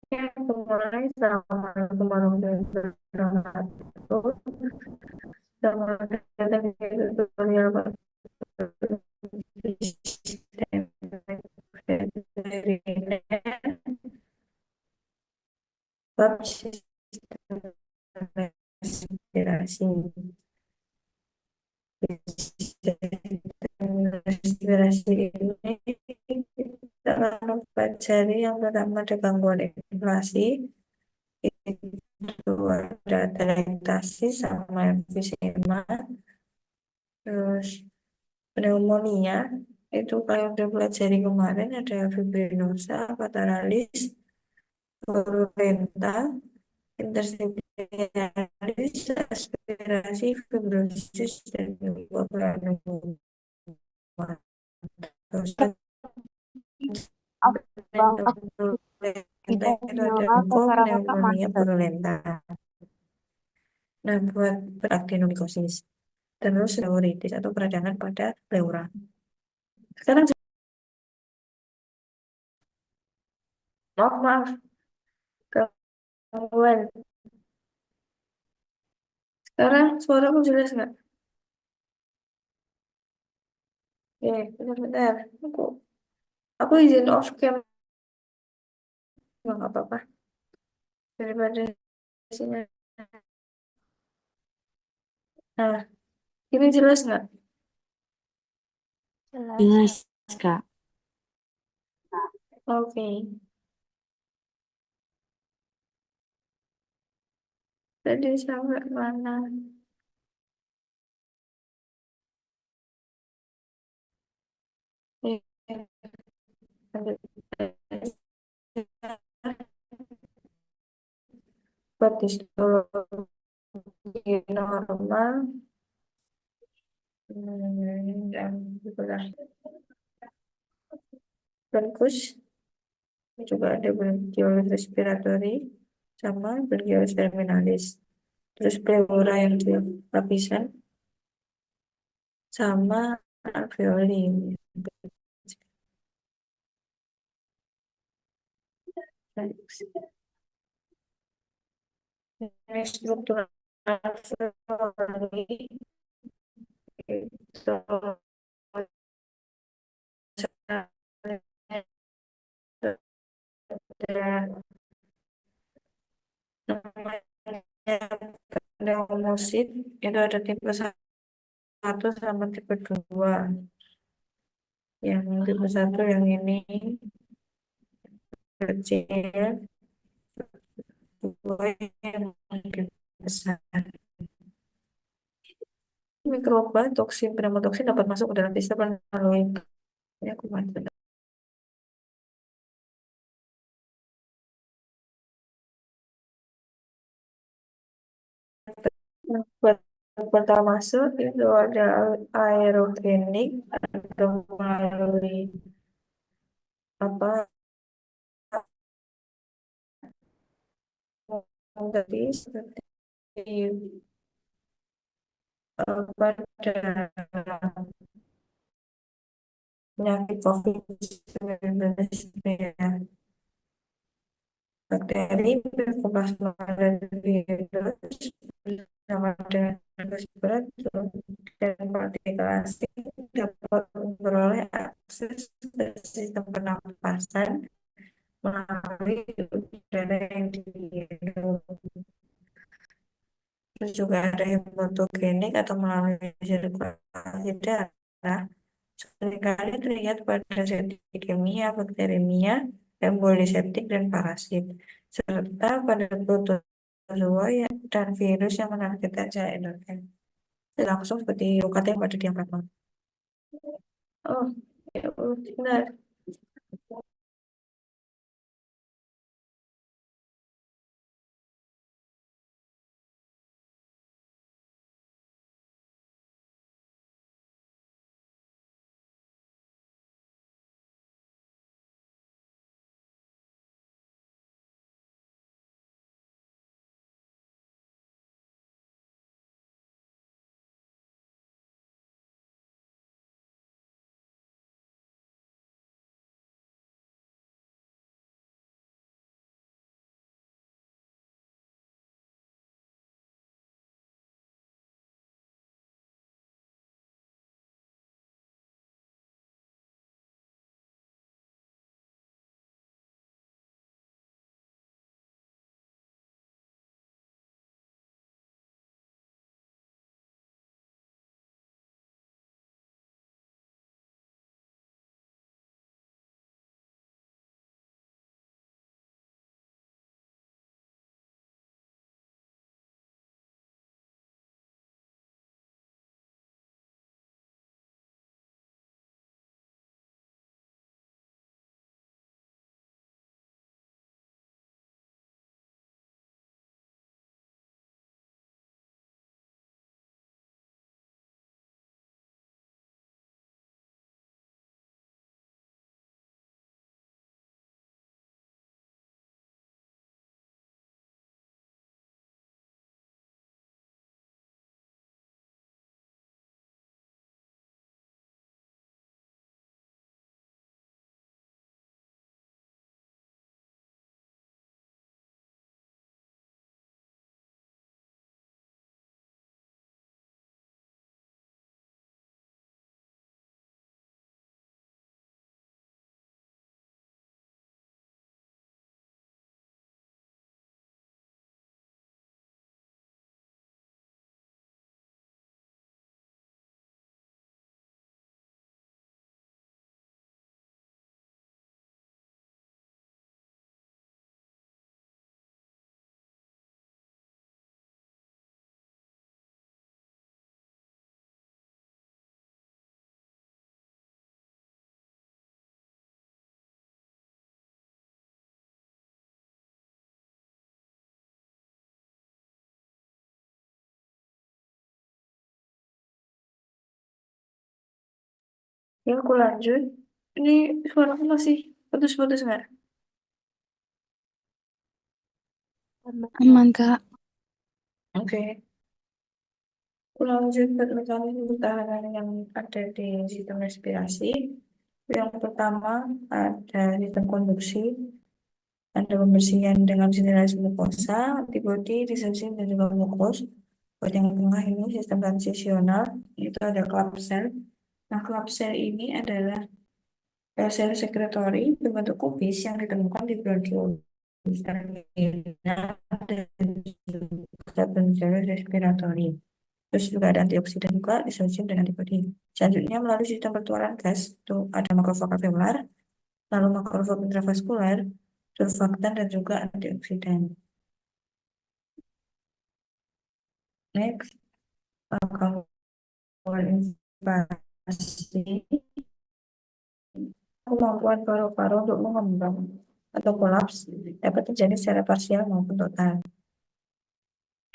Ya, mulai sama kemarin itu sama datang ke tutorial sistem veteriner, bab sistem respirasi, sistem respirasi ini kita akan pelajari yang pertama ada gangguan inflasi, itu ada telektasi sama emfisema, terus pneumonia itu kalau udah pelajari kemarin ada fibrinosa, pateralis, purulenta, interstitialis, aspirasi, fibrosis, dan juga granuloma. Terus Bang, purulenta kita itu ada nama atau leukom, cara kakak pneumonia, master. purulenta. Nah, buat aktinomikosis, terus pleuritis atau peradangan pada pleura. Sekarang, maaf, gangguan. Sekarang suaraku jelas nggak? Bentar-bentar. Aku izin off cam, nggak apa-apa. Daripada sini. Nah, ini jelas nggak? Jelas. Jelas, Kak. Oke. Tadi sampai mana? Eh, buat histologi normal, dan sebelah bronkus juga ada bronchiolitis respiratory sama bronchiolitis terminalis. Terus pleura yang di lapisan sama alveoli. Ini struktur alveoli itu ada namanya pneumosit, itu ada tipe satu sama tipe 2. Yang tipe satu yang ini kecil, dua yang lebih besar. Mikroba, toksin, pneumotoksin dapat masuk ke dalam sistem melalui ya, kuman. Nah, buat pertama masuk itu ada aerogenik atau melalui apa tadi seperti pada penyakit COVID-19 ya, bakteri, mikroplasma, dan virus bersama dengan virus berat dan partikel asing dapat memperoleh akses ke sistem pernapasan melalui udara yang dihirup. Terus juga ada hematogenik atau melalui sirkulasi darah. Seringkali terlihat pada septikemia, bakteremia, emboli septik, dan parasit, serta pada protozoa dan virus yang menargetkan cairan endokrin. Langsung seperti UKT yang pada diafragma. Oh, ya, benar. Ya, aku lanjut. Ini suara aku masih putus-putus nggak? Aman, Kak. Oke. Aku lanjut ke mekanisme pertahanan yang ada di sistem respirasi. Yang pertama ada sistem konduksi, ada pembersihan dengan sintesis mukosa, antibodi, dissensin, dan juga mukus. Buat yang tengah ini sistem transisional, itu ada klapsel. Nah, klapsel ini adalah sel sekretory berbentuk kubis yang ditemukan di bronkiolitis terminal dan juga penjara respiratori. Terus juga ada antioksidan juga, disosium dan antibodi. Selanjutnya melalui sistem pertukaran gas, itu ada makrofag alveolar, lalu makrofag intravaskular, surfaktan dan juga antioksidan. Next, invasi kemampuan paru-paru untuk mengembang atau kolaps dapat terjadi secara parsial maupun total.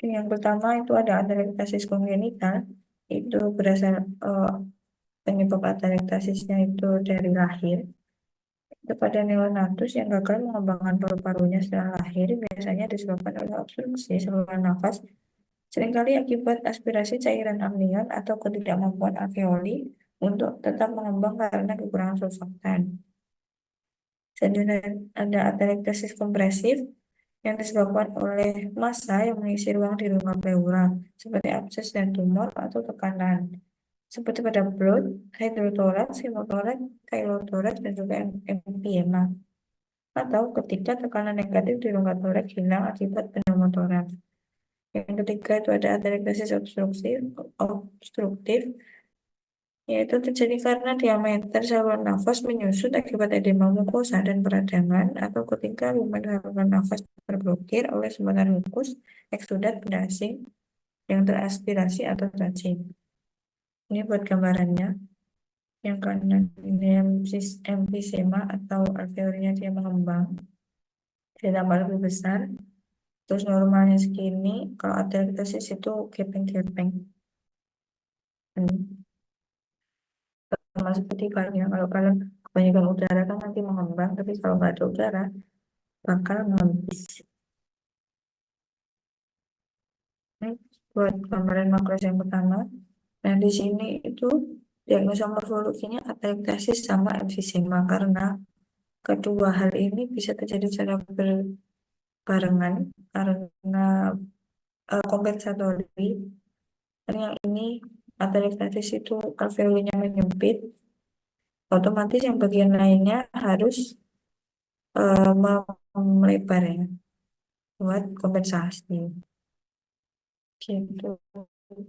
Yang pertama itu ada atelektasis kongenital, itu berasal penyebab atelektasisnya itu dari lahir. Kepada neonatus yang gagal mengembangkan paru-parunya setelah lahir biasanya disebabkan oleh obstruksi saluran nafas, seringkali akibat aspirasi cairan amnion atau ketidakmampuan alveoli untuk tetap mengembang karena kekurangan surfaktan. Selanjutnya ada atelektasis kompresif yang disebabkan oleh massa yang mengisi ruang di rongga pleura, seperti abses dan tumor atau tekanan, seperti pada blood, hydrothorax, pneumothorax, chylothorax, dan juga emphysema. Atau ketika tekanan negatif di rongga toraks hilang akibat pneumotoraks. Yang ketiga itu ada atelektasis obstruktif, yaitu terjadi karena diameter saluran nafas menyusut akibat edema mukosa dan peradangan atau ketika lumen saluran nafas terblokir oleh sumbatan mukus, eksudat, benda asing yang teraspirasi atau cacing. Ini buat gambarannya. Yang kanan ini emfisema atau alveolnya dia mengembang, dia tambah lebih besar. Terus normalnya segini, kalau atelektasis itu gepeng-gepeng. Sama seperti banyak, kalau kalian kebanyakan udara kan nanti mengembang, tapi kalau nggak ada udara, bakal mengembis. Ini buat gambaran makros yang pertama. Nah, di sini itu diagnosa morfologinya atelektasis sama emfisema karena kedua hal ini bisa terjadi secara berbarengan karena kompensatori. Dan yang ini atelektasis itu alveolnya menyempit, otomatis yang bagian lainnya harus melebar ya buat kompensasi gitu.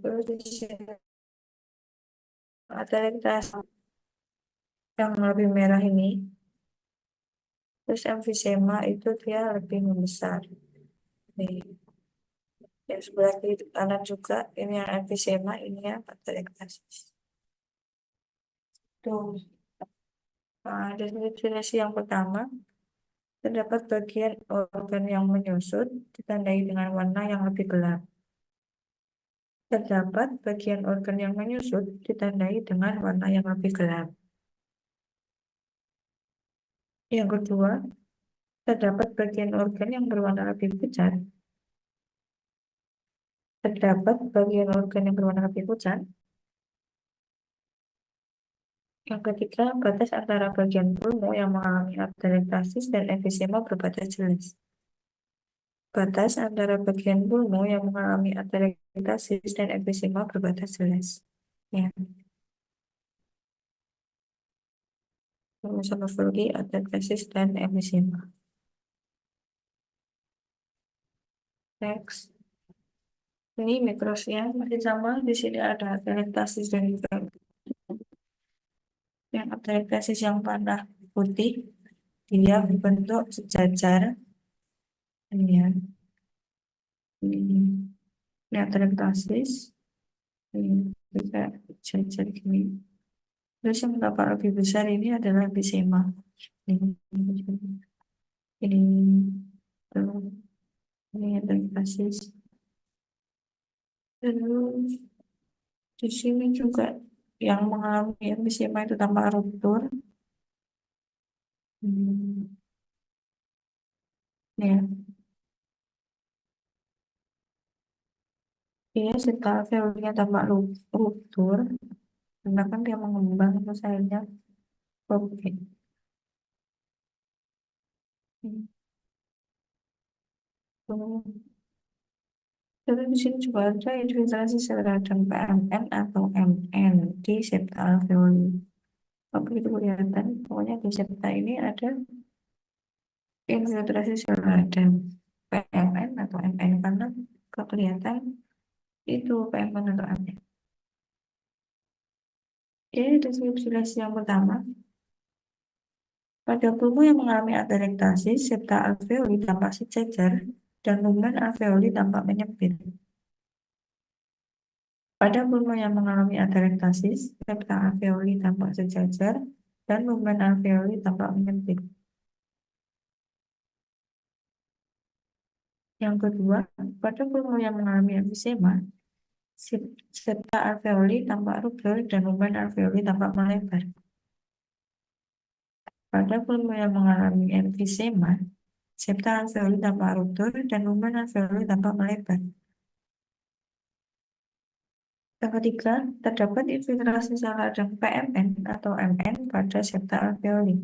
Terus di sini atelektasis yang lebih merah ini, terus emfisema itu dia lebih membesar. Nih, yang sebelah kiri kanan juga ini yang emfisema, ini yang atelektasis. Tuh, nah, definisi yang pertama, terdapat bagian organ yang menyusut ditandai dengan warna yang lebih gelap. Terdapat bagian organ yang menyusut ditandai dengan warna yang lebih gelap. Yang kedua, terdapat bagian organ yang berwarna lebih pucat. Terdapat bagian organ yang berwarna lebih pucat. Yang ketiga, batas antara bagian pulmo yang mengalami atelektasis dan emfisema berbatas jelas. Batas antara bagian pulmo yang mengalami atelektasis dan emfisema berbatas jelas. Ya, rumusan morfologi atelektasis dan emfisema. Next. Ini mikrosnya masih sama. Di sini ada atelektasis dan juga yang atelektasis yang panah putih. Dia berbentuk sejajar. Ini ya. Ini atelektasis. Ini juga sejajar gini. Terus yang tampak lebih besar ini adalah emfisema. Ini, ini, ini atelektasis. Terus di sini juga. yang mengalami emfisema itu tanpa ruptur. Hmm, ya, dia setelah alveolnya tanpa ruptur, karena kan dia mengembang terus akhirnya oke. Hmm. Tapi di sini juga ada infiltrasi sel radang PMN atau MN di septa alveoli. Kalau begitu kelihatan, pokoknya di septa ini ada infiltrasi sel radang PMN atau MN karena kelihatan itu PMN atau MN. Jadi deskripsi yang pertama, pada pulmu yang mengalami atelektasis, septa alveoli tampak sejajar dan lumen alveoli tampak menyempit. Pada pulma yang mengalami atelektasis, septa alveoli tampak sejajar dan lumen alveoli tampak menyempit. Yang kedua, pada pulma yang mengalami emfisema, septa alveoli tampak rubel dan lumen alveoli tampak melebar. Pada pulma yang mengalami emfisema, septa alveoli tampak rubel dan lumen alveoli tampak melebar. Yang ketiga, terdapat infiltrasi sel radang PMN atau MN pada septa alveoli.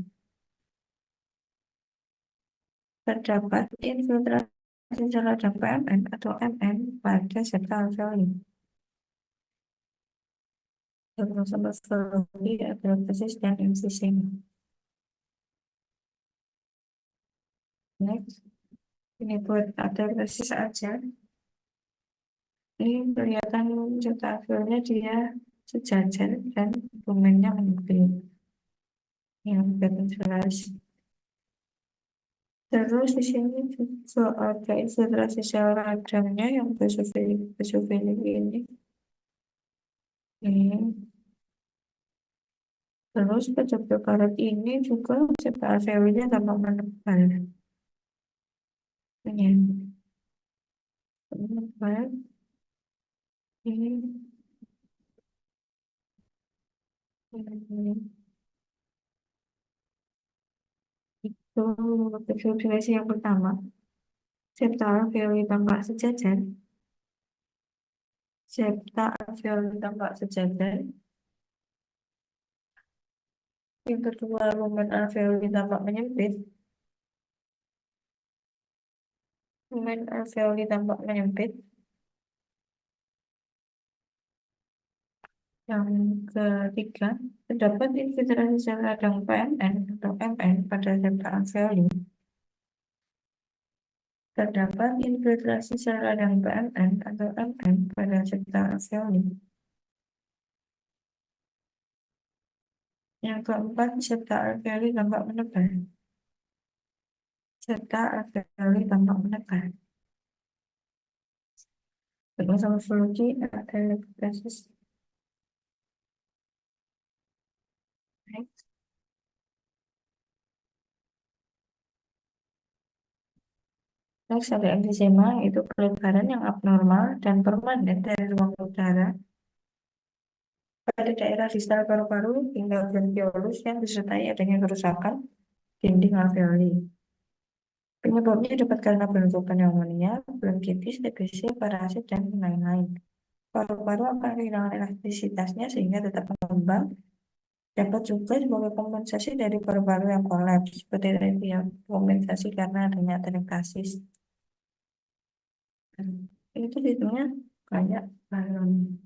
Terdapat infiltrasi sel radang PMN atau MN pada septa alveoli. Sama-sama morfologi, atelektasis, dan emfisema. Next, ini buat atelektasis aja. Ini kelihatan septa alveolnya dia sejajar dan lumennya menyempit. Yang kelihatan jelas. Terus di sini juga ada infiltrasi sel radangnya yang basofilik ini. Ini. Terus pada preparat ini juga septa alveolnya tampak menebal. Ini menebal. Ini. Ini. Itu deskripsi yang pertama. Septa alveoli tampak sejajar. Septa alveoli tampak sejajar. Yang kedua, lumen alveoli tampak menyempit. Lumen alveoli tampak menyempit. Yang ketiga, terdapat infiltrasi sel radang PMN atau MN pada septa alveoli. Terdapat infiltrasi sel radang PMN atau MN pada septa alveoli. Yang keempat, septa alveoli tampak menebal. Septa alveoli tampak menebal. Terus morfologi atelektasis. Next ada emfisema, itu pelebaran yang abnormal dan permanen dari ruang udara pada daerah distal paru-paru hingga bronkiolus yang disertai adanya kerusakan dinding alveoli. Penyebabnya dapat karena bentuk pneumonia, bronkitis, TBC, parasit, dan lain-lain. Paru-paru akan kehilangan elastisitasnya sehingga tetap mengembang. Dapat juga sebagai kompensasi dari paru-paru yang kolaps, seperti tadi ya, kompensasi karena adanya atelektasis. Itu hitungnya banyak balon.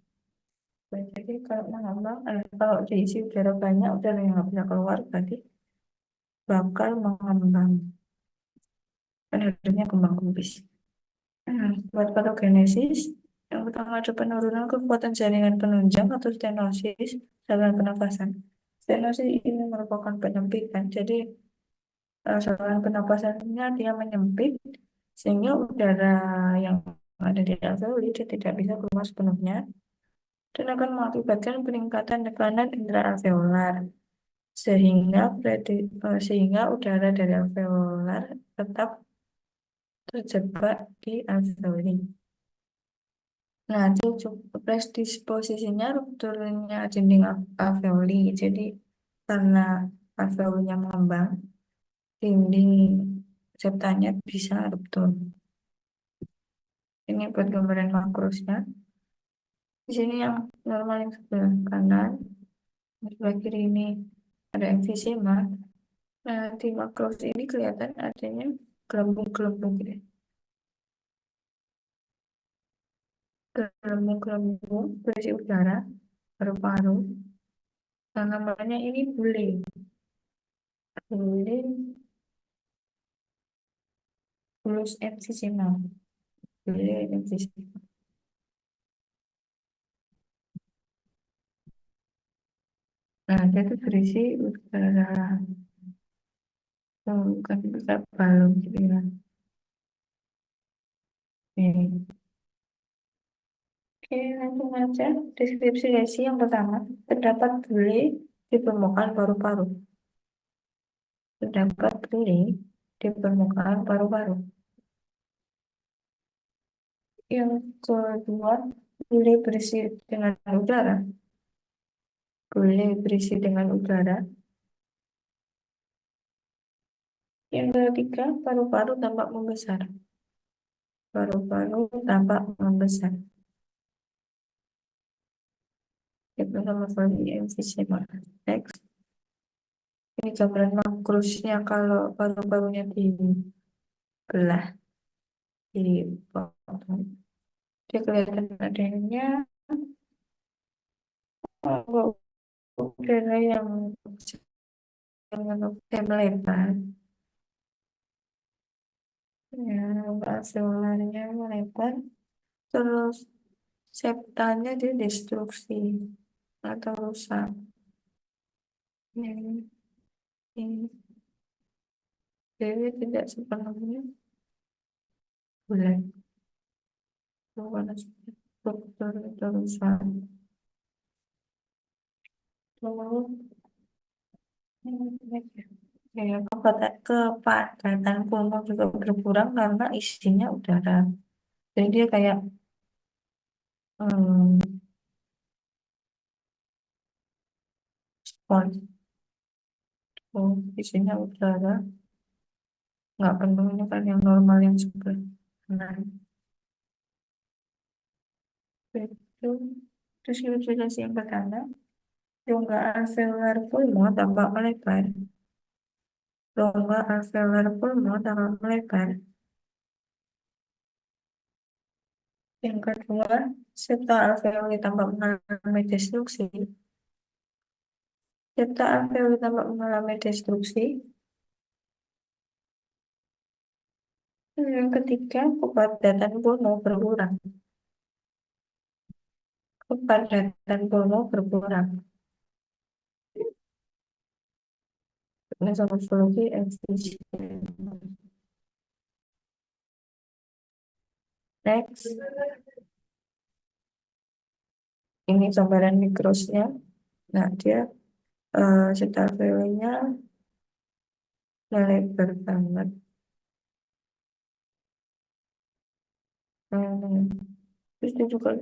Jadi kalau mengambang, kalau diisi udara banyak, udara yang nggak bisa keluar, berarti bakal mengambang. Kan adanya kembang kempis. Buat patogenesis, yang pertama ada penurunan kekuatan jaringan penunjang atau stenosis saluran pernapasan. Stenosis ini merupakan penyempitan, jadi saluran pernapasannya dia menyempit sehingga udara yang ada di alveoli dia tidak bisa keluar sepenuhnya dan akan mengakibatkan peningkatan tekanan intraalveolar sehingga udara dari alveolar tetap terjebak di alveoli. Nah, dia cukup predisposisinya rupturnya dinding alveoli. Jadi karena alveolinya mengembang, dinding septanya bisa ruptur. Ini buat gambaran makrosnya. Di sini yang normal yang sebelah kanan, yang sebelah kiri ini ada emfisema. Nah, di makros ini kelihatan adanya gelembung-gelembung gitu. Gelembung-gelembung berisi udara, paru-paru. Nah, namanya ini bule. Bule, bulus emfisema. Bule emfisema. Nah, dia tuh berisi udara. Oh, bukan bisa balon gitu ya. Oke. Oke, langsung aja. Deskripsi lesi yang pertama, terdapat bule di permukaan paru-paru. Terdapat bule di permukaan paru-paru. Yang kedua, bule berisi dengan udara. Bule berisi dengan udara. Yang ketiga, paru-paru tampak membesar. Paru-paru tampak membesar. Itu sama sekali emfisema. Next. Ini gambaran makrosnya kalau paru-parunya dibelah, dipotong. Dia kelihatan adanya udara yang melebar. Ya, alveolarnya melebar. Terus septanya dia destruksi atau rusak. Ini jadi tidak sepenuhnya bulat. Bukan struktur itu rusak. Terus ya, kepadatan pulmun juga berkurang karena isinya udara. Jadi dia kayak hmm, spons, isinya udara, nggak penuhnya kan yang normal yang sebelah kanan. Itu terus ilustrasi yang pertama, rongga alveolar pulmo tampak melebar. Rongga alveolar pulmo tampak melebar. Yang kedua, septa alveoli tampak mengalami destruksi. Septa alveoli tampak mengalami destruksi. Yang ketiga, kepadatan pulmo berkurang. Kepadatan pulmo berkurang. Mesomorfologi efisien. Next, ini gambaran mikrosnya. Nah, dia septa alveolinya melebar banget. Hmm. Terus dia juga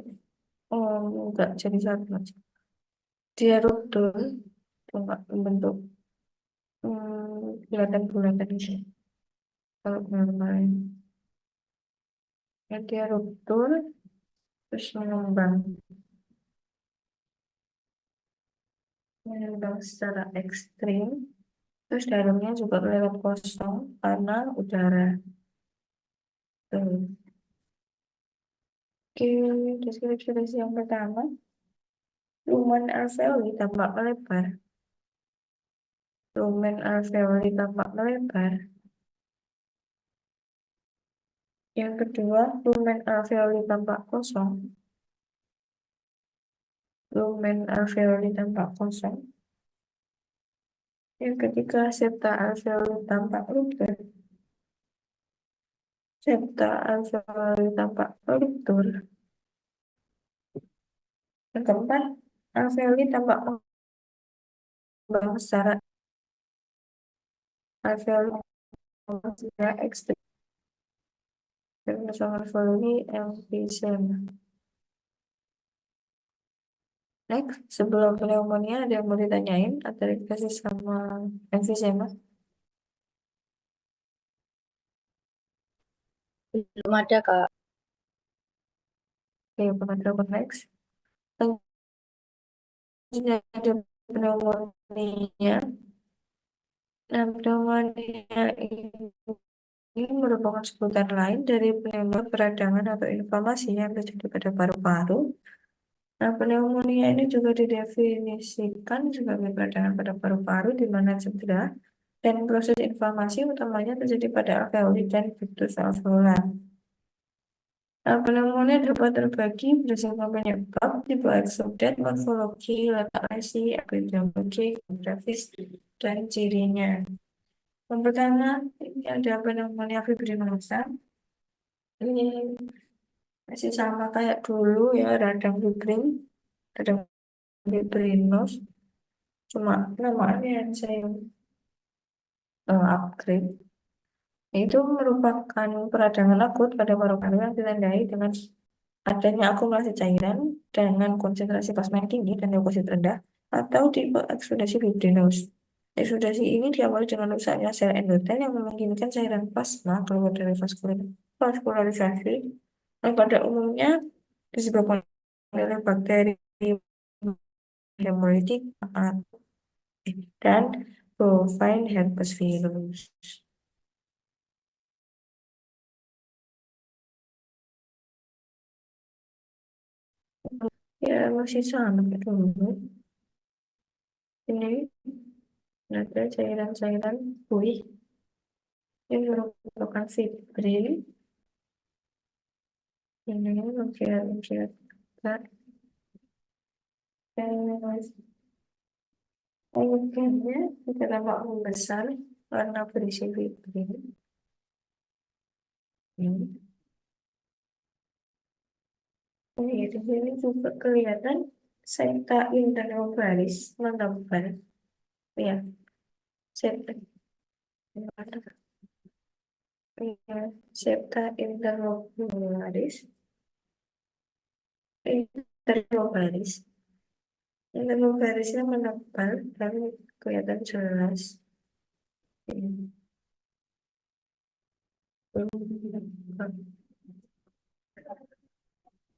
enggak jadi satu aja. Dia ruptur, cuma membentuk bulatan-bulatan ini. Kalau normal, ya dia ruptur, terus mengembang secara ekstrim, terus dalamnya juga kelihatan kosong karena udara. Tuh. Oke, deskripsi yang pertama, lumen alveoli tampak melebar. Lumen alveoli tampak melebar. Yang kedua, lumen alveoli tampak kosong. Lumen alveoli tampak kosong. Yang ketiga, septa alveoli tampak ruptur. Septa alveoli tampak ruptur. Yang keempat, alveoli tampak mengembang secara alveoli secara ekstrim. Dan morfologi emfisema. Next, sebelum pneumonia ada yang mau ditanyain atau dikasih sama emfisema? Belum ada, Kak. Oke, pengajar next. Selanjutnya ada pneumonia. Nah, pneumonia ini merupakan sebutan lain dari pneumonia peradangan atau inflamasi yang terjadi pada paru-paru. Nah, pneumonia ini juga didefinisikan sebagai peradangan pada paru-paru di mana cedera dan proses inflamasi utamanya terjadi pada alveoli dan ductus alveolar. Nah, pneumonia dapat terbagi berdasarkan penyebab, tipe eksudat, morfologi, letak lesi, epidemiologi, geografis, dan cirinya. Yang pertama, ini ada pneumonia fibrinosa. Ini masih sama kayak dulu ya, radang fibrin, radang fibrinus. Cuma namanya yang saya upgrade. Itu merupakan peradangan akut pada paru-paru yang ditandai dengan adanya akumulasi cairan dengan konsentrasi plasma yang tinggi dan leukosit rendah atau tipe eksudasi fibrinus. Eksudasi ini diawali dengan rusaknya sel endotel yang memungkinkan cairan plasma keluar dari vaskularisasi. Dan pada umumnya disebabkan oleh bakteri hemolitik dan bovine herpes virus. Ya, masih sama dulu. Ini ada cairan-cairan buih yang merupakan fibrin. Ini mengkilat-kilat dan akhirnya kita tampak membesar karena berisi fibrin. Ini. Oh iya, di sini juga kelihatan septa interlobaris menambah. Ya, septa. Ya, septa interlobaris. Interlobaris. Interlobarisnya menebal dan kelihatan jelas. Ini.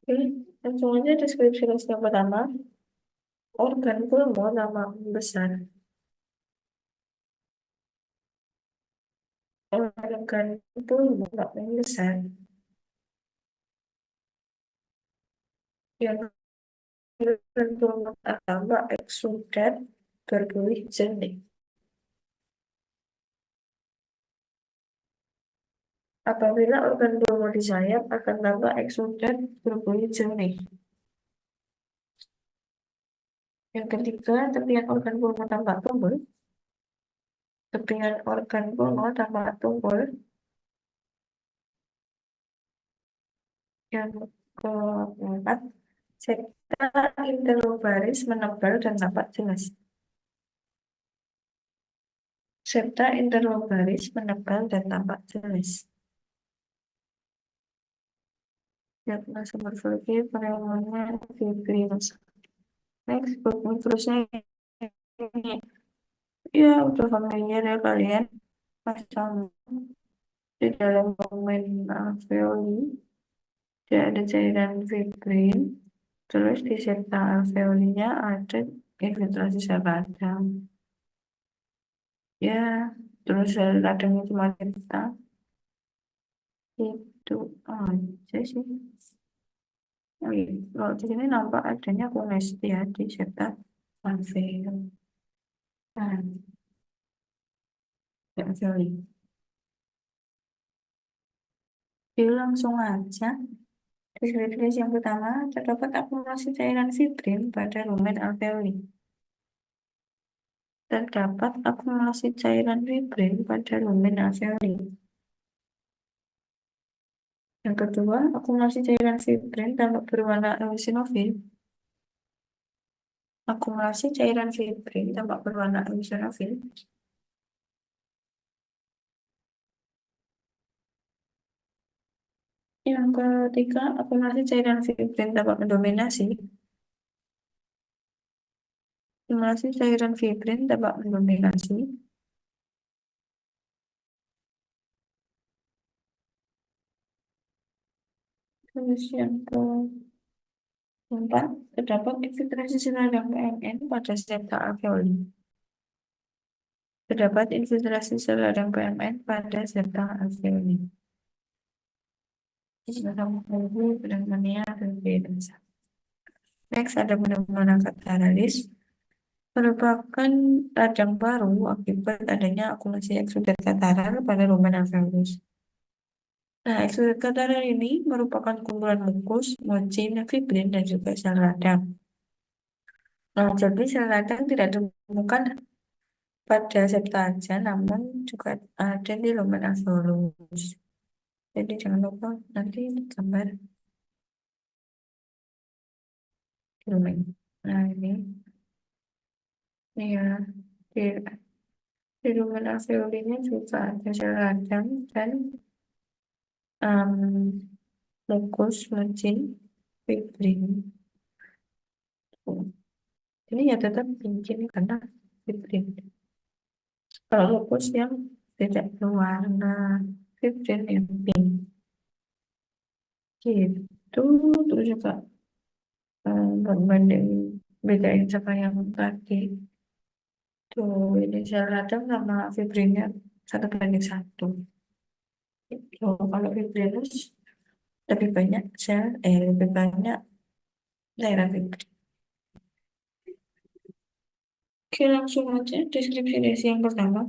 Oke, langsung aja deskripsi yang pertama. Organ pulmo nama besar. Organ pulmo nama besar. Yang organ pulmo pertama eksudat berbuih jernih. Apabila organ pulmo disayat akan tampak eksudat berbuih jernih. Yang ketiga, tepian organ pulmo tampak tumpul. Tepian organ pulmo tampak tumpul. Yang keempat, septa interlobaris menebal dan tampak jelas. Septa interlobaris menebal dan tampak jelas. Diagnosa morfologi pneumonia fibrinus. Next, terusnya ini. Ya, udah familiar ya kalian. Pasang di dalam domain alveoli. Dia ada cairan fibrin. Terus di septa alveolinya ada infiltrasi sel radang. Ya, terus sel radangnya cuma kita. Itu aja sih. Oh iya, kalau di sini nampak adanya konestia di septa alveoli. Nah, alveoli. Jadi langsung aja. Deskripsi yang pertama, terdapat akumulasi cairan fibrin pada lumen alveoli. Terdapat akumulasi cairan fibrin pada lumen alveoli. Yang kedua, akumulasi cairan fibrin tampak berwarna eosinofil. Akumulasi cairan fibrin tampak berwarna eosinofil. Yang ketiga, akumulasi cairan fibrin tampak mendominasi. Akumulasi cairan fibrin dapat mendominasi. Terus yang keempat, terdapat infiltrasi sel radang PMN pada septa alveoli. Terdapat infiltrasi sel radang PMN pada septa alveoli. Ini pneumonia dan influenza. Next ada pneumonia catarrhalis, merupakan radang baru akibat adanya akumulasi eksudat kataral pada lumen alveolus. Nah, eksudat kataral ini merupakan kumpulan mukus, mochi, fibrin, dan juga sel radang. Nah, jadi sel radang tidak ditemukan pada septa aja, namun juga ada di lumen alveolus. Jadi jangan lupa nanti gambar di lumen. Nah, ini ya, di, di lumen alveolinya juga ada sel radang dan mukus, mochi, fibrin. Ini ya tetap cincin karena fibrin. Kalau lupus yang tidak berwarna, fibrin yang pink gitu. Terus juga berbanding bedain sama yang tadi tuh, ini sel radang sama fibrinnya 1:1. Gitu. Kalau fibrinus lebih banyak lebih banyak daerah fibrin. Oke, langsung aja deskripsi yang pertama.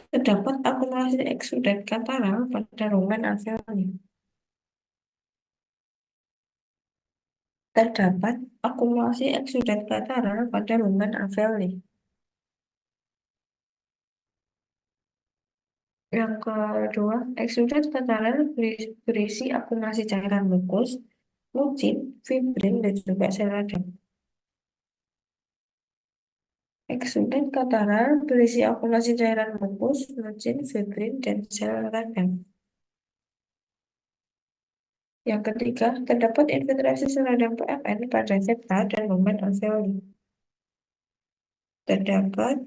Terdapat akumulasi eksudat kataral pada lumen alveoli. Terdapat akumulasi eksudat kataral pada lumen alveoli. Yang kedua, eksudat kataral berisi akumulasi cairan mukus, mucin, fibrin, dan juga sel radang. Eksudat kataral berisi akumulasi cairan mukus, mucin, fibrin, dan sel radang. Yang ketiga, terdapat infiltrasi sel radang PMN pada septa dan lumen alveoli. Terdapat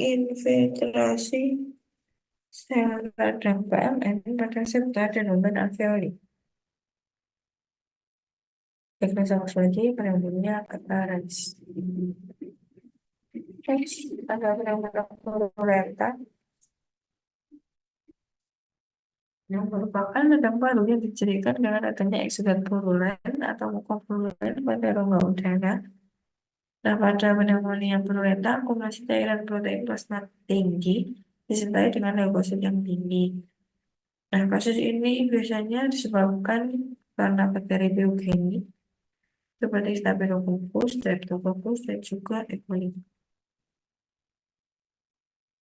infiltrasi sel radang PMN pada septa dan lumen alveoli. Diagnosa morfologi pneumonia catarrhalis. Next, ada pneumonia purulenta yang merupakan radang paru yang dicirikan dengan adanya eksudat purulen atau mukopurulen pada rongga udara. Nah, pada pneumonia purulenta, akumulasi cairan protein plasma tinggi disertai dengan leukosit yang tinggi. Nah, kasus ini biasanya disebabkan karena bakteri biogeni seperti Staphylococcus, Streptococcus, dan juga E. coli.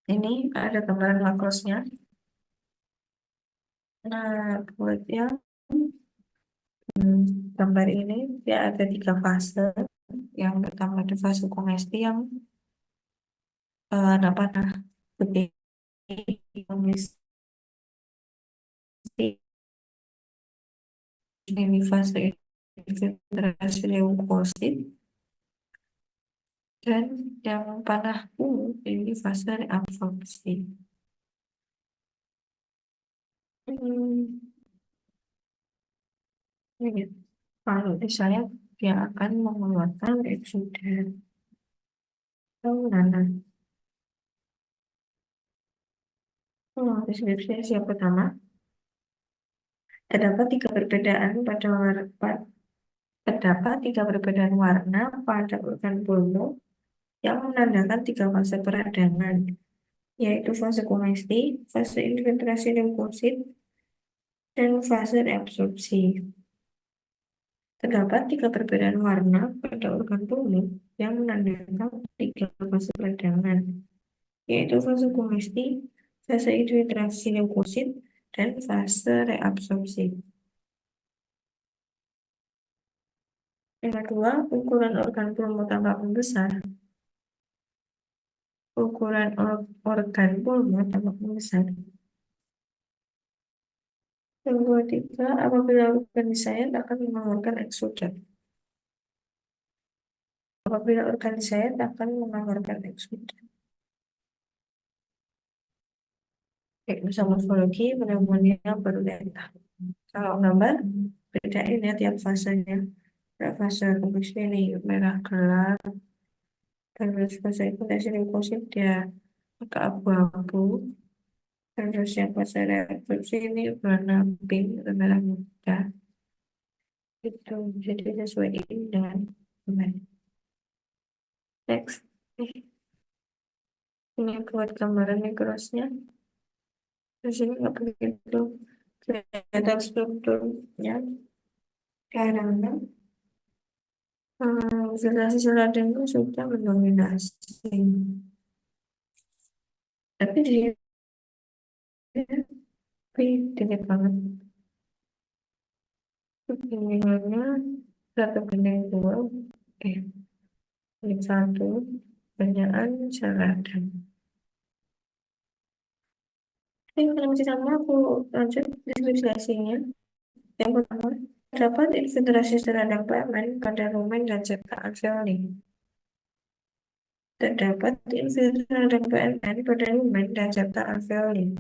Ini ada gambaran makrosnya. Nah, buat yang gambar ini, dia ada 3 fase. Yang pertama ada fase komesti yang panah putih, komesti. Ini fase infiltrasi leukosit. Dan yang panah ungu ini fase reabsorpsi. Hmm, ini kalau saya dia akan mengeluarkan eksudat. Oh, nah. Deskripsi yang pertama, terdapat tiga perbedaan pada terdapat tiga perbedaan warna pada organ pulmo yang menandakan 3 fase peradangan, yaitu fase komesti, fase infiltrasi leukosit, dan fase reabsorpsi. Terdapat tiga perbedaan warna pada organ pulmo yang menandakan 3 fase peradangan, yaitu fase komesti, fase infiltrasi leukosit, dan fase reabsorpsi. Yang kedua, ukuran organ pulmo tambah membesar. Ukuran organ pulmo tambah membesar. Yang ketiga, apabila organ disayat akan mengeluarkan eksudat. Apabila organ disayat akan mengeluarkan eksudan. Bisa morfologi pneumonia purulenta. Kalau gambar, bedain ya tiap fasenya. Fase kompleks ini merah gelap, terus fase inkubasi leukosit dia agak abu-abu, terus yang fase reproduksi ini warna pink atau merah muda. Itu jadi sesuaiin dengan gambar. Next, ini buat gambaran mikrosnya. Di sini nggak begitu kelihatan strukturnya karena vegetasi selada itu sudah mendominasi. Tapi di sini tapi dikit banget. Perbandingannya satu banding dua, eh, banding satu, banyakan selada. Ini kalau masih sama aku lanjut deskripsinya. Yang pertama, terdapat infiltrasi terhadap pigmen pada lumen dan cetak alveoli. Terdapat infiltrasi terhadap pigmen pada lumen dan cetak alveoli.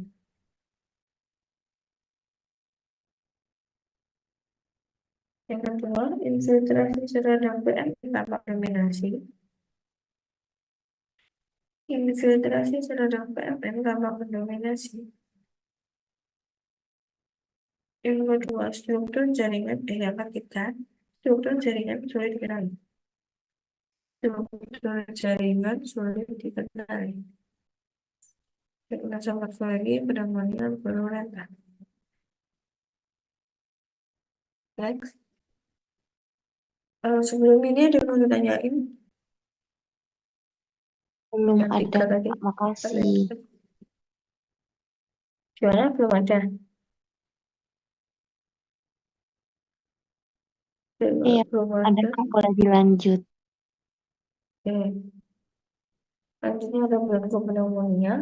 Yang kedua, infiltrasi terhadap pigmen tampak dominasi. Infiltrasi terhadap pigmen tampak mendominasi. Yang kedua, struktur jaringan struktur jaringan sulit dikenali. Struktur jaringan sulit dikenali. Kita coba lagi pneumonia purulenta. Next. Sebelum ini ada yang mau ditanyain? Belum Yang ada, tiga tadi. Kak. Makasih. Gimana? Belum ada? Iya, Belum ada ada. Kak, boleh dilanjut. Oke. Selanjutnya ada bronchopneumonia,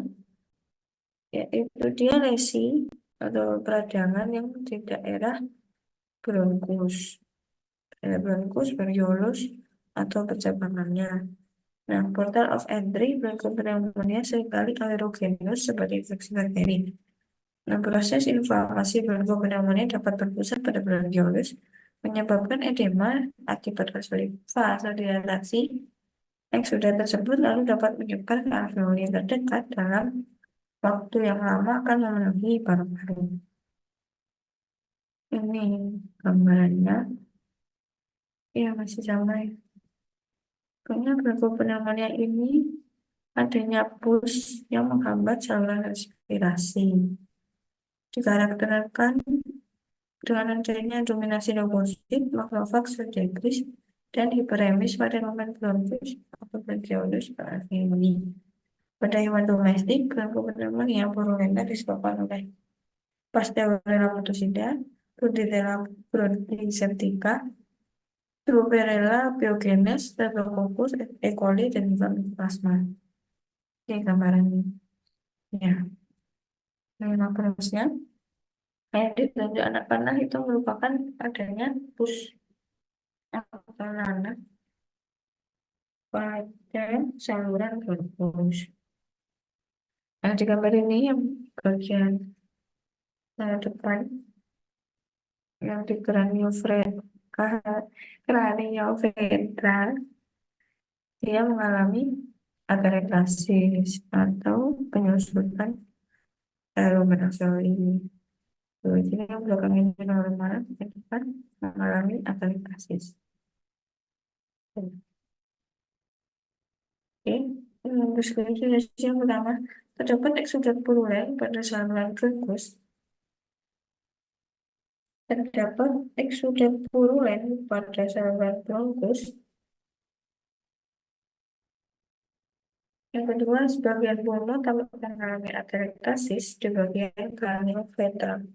yaitu dia lesi atau peradangan yang di daerah bronkus, bronkus, bronchiolus, atau percabangannya. Nah, portal of entry bronchopneumonia seringkali aerogenus seperti infeksi bakteri. Nah, proses inflamasi bronchopneumonia dapat berpusat pada bronchiolus, menyebabkan edema akibat vasodilatasi eksudat tersebut lalu dapat menyebar ke alveoli terdekat dalam waktu yang lama akan memenuhi paru-paru. Ini gambarannya, ya masih sama ya. Karena bronchopneumonia ini adanya pus yang menghambat saluran respirasi. Dikarakterkan dengan adanya dominasi leukosit, makrofag, secretoris, dan hiperemis pada lumen bronkus atau bronchiolus alveoli. Pada hewan domestik, bronchopneumonia purulenta disebabkan oleh Pasteurella motusida, Ruditella brontiseptica, Druperella pyogenes, Staphylococcus, E. coli, dan juga Mycoplasma. Ini gambarannya. Ya, ini makrosnya. Edit dan juga anak panah itu merupakan adanya pus atau nanah pada saluran bronkus. Nah, di gambar ini yang bagian depan yang di cranioventral dia mengalami atherosclerosis atau penyusutan glomeruli. Jadi yang belakang ini normal, yang depan mengalami atherosclerosis. Oke, deskripsi yang pertama, terdapat eksudat purulen pada saluran bronkus. Terdapat eksudat purulen pada saluran bronkus. Yang kedua, sebagian pulmo tampak mengalami atelektasis di bagian kranioventral.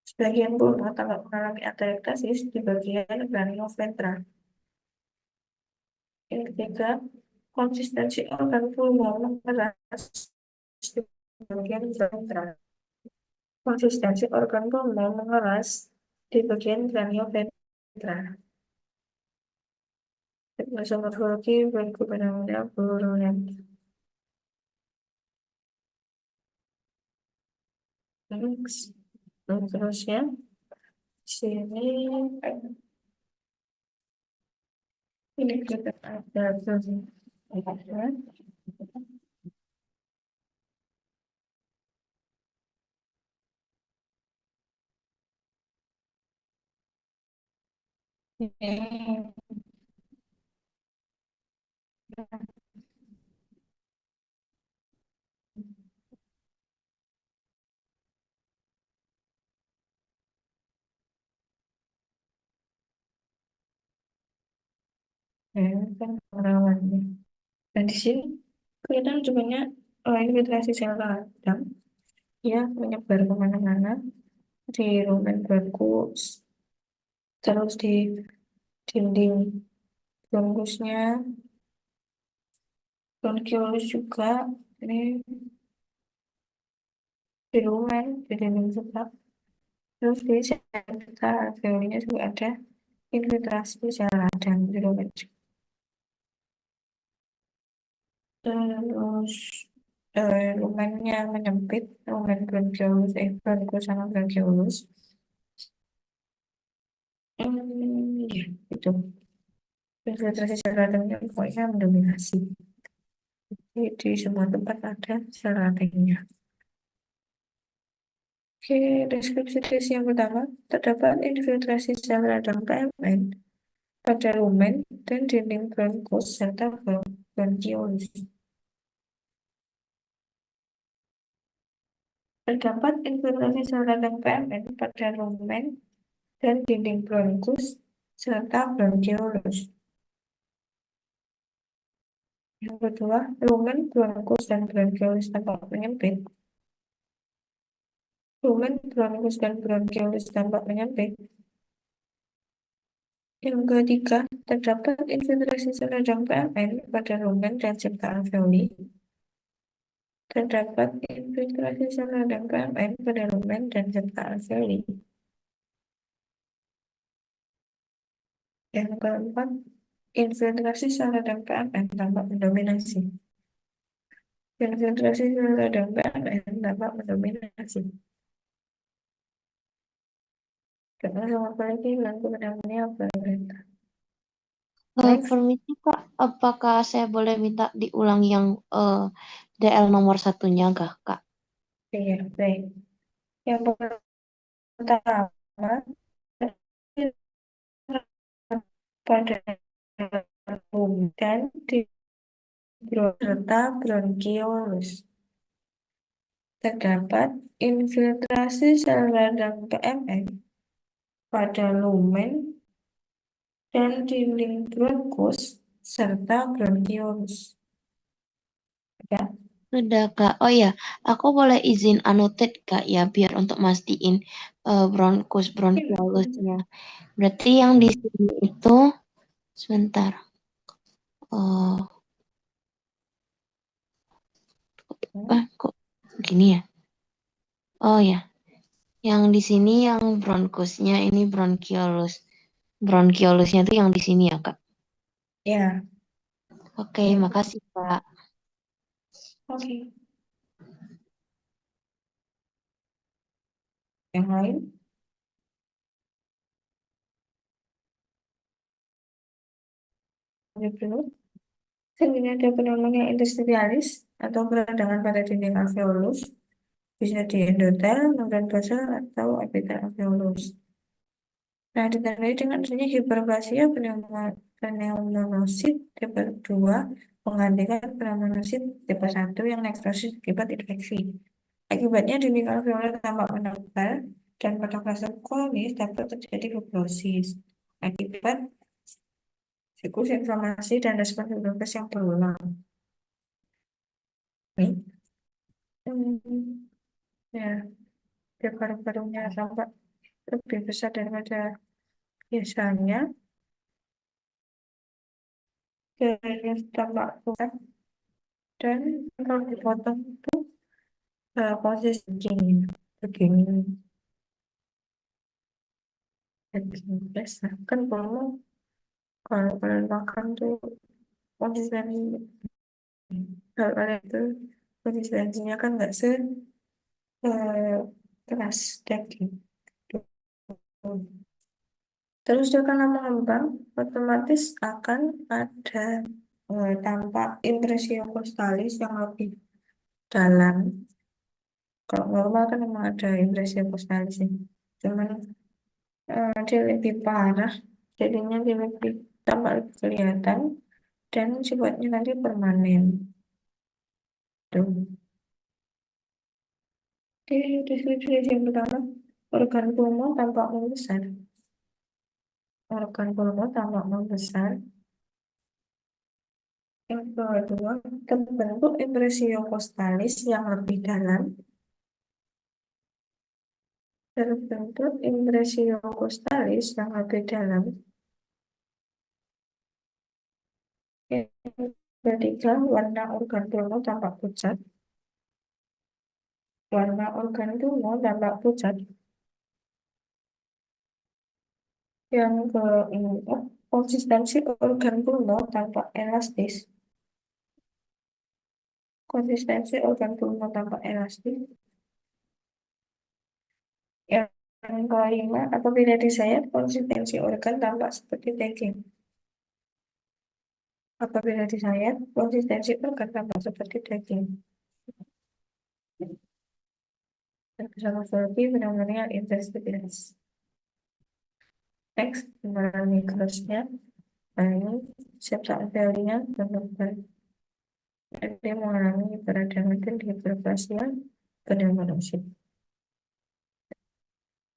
Sebagian pulmo tampak mengalami atelektasis di bagian kranioventral. Yang ketiga, konsistensi organ pulmo mengeras di bagian ventral. Konsistensi organ pulmo mengeras di bagian kranioventral. Bahasa morfologi berlaku fenomena penurunan. Terusnya sini ini kita ada ini kan pengalamannya. Dan di sini kelihatan sebenarnya infiltrasi sel radang ya menyebar kemana-mana di rumen bagus, terus di dinding bronkusnya, bronkiolus juga ini di rumen, di dinding juga. Terus di sekitar alveolinya juga ada infiltrasi sel radang di rumen. Terus lumennya menyempit, lumen bronkiolus, bronkus sama bronkiolus. Ya, itu. Infiltrasi sel radangnya pokoknya mendominasi. Jadi, di semua tempat ada sel radangnya. Oke, deskripsi tes yang pertama, terdapat infiltrasi sel radang PMN pada lumen dan dinding bronkus serta bronkiolus. Terdapat infiltrasi sel radang PMN pada lumen dan dinding bronkus serta bronkiolus. Yang kedua, lumen, bronkus, dan bronkiolus tampak menyempit. Lumen, bronkus, dan bronkiolus tampak menyempit. Yang ketiga, terdapat infiltrasi sel radang PMN pada lumen dan septa alveoli. Terdapat infiltrasi sel radang PMN pada lumen dan septa alveoli. Yang keempat, infiltrasi sel radang PMN tampak mendominasi. Infiltrasi sel radang PMN tampak mendominasi. Karena sama lagi lagu namanya apa? Next, Permisi Kak, apakah saya boleh minta diulang yang DL nomor satunya gak Kak? iya, baik. Yang pertama, pada umum dan di serta bronkiolus terdapat infiltrasi sel radang PMN pada lumen dan dinding bronkus serta bronkiolus. Ya, Sudah Kak. Oh ya, aku boleh izin annotate Kak ya biar untuk mastiin bronkus bronchiolusnya. Berarti yang di sini itu sebentar. Oh, kok gini ya? Oh ya, yang di sini yang bronkusnya ini bronchiolus. Bronchiolusnya itu yang di sini ya Kak. ya, Oke, makasih Kak. oke. Yang lain, lanjut dulu. Selanjutnya ada pneumonia interstitialis atau peradangan pada dinding alveolus, bisa di endotel, membran basal, atau epitel alveolus. Nah, ditandai dengan adanya hiperplasia pneumonosit tipe 2 menggantikan pneumonosit tipe 1 yang nekrosis akibat infeksi. Akibatnya dinding alveolar tampak menebal dan pada fase kronis dapat terjadi fibrosis akibat siklus inflamasi dan respon fibroblas yang berulang. Nih, hmm, ya, dia paru-parunya tampak lebih besar daripada biasanya, dan tampak kuat, dan kalau dipotong itu proses begini begini biasa kan kalau Kalau kalian makan tuh konsistensi, kalau kalian itu konsistensinya kan nggak eh, keras daging. Terus dia karena mengembang, otomatis akan ada tampak impresio costalis yang lebih dalam. Kalau normal kan memang ada impresio costalis sih. Cuman dia lebih parah, jadinya dia lebih tampak lebih kelihatan dan sifatnya nanti permanen. Tuh. Di deskripsi yang pertama, organ pulmo tampak membesar. Organ pulmo tampak membesar. Yang kedua, terbentuk impresio costalis yang lebih dalam. Terbentuk impresio costalis yang lebih dalam. Yang ketiga, warna organ pulmo tampak pucat. Warna organ pulmo tampak pucat. Yang keempat, konsistensi organ pulmo tampak elastis. Konsistensi organ pulmo tampak elastis. Yang kelima, apabila disayat, konsistensi organ tampak seperti daging. Apabila disayat, konsistensi organ tampak seperti daging. Dan bersama Volpi benar-benar interstitial. Next, mengalami crossnya. Nah, ini septa alveolinya berubah. Dia mengalami peradangan di hiperplasia pneumonosit.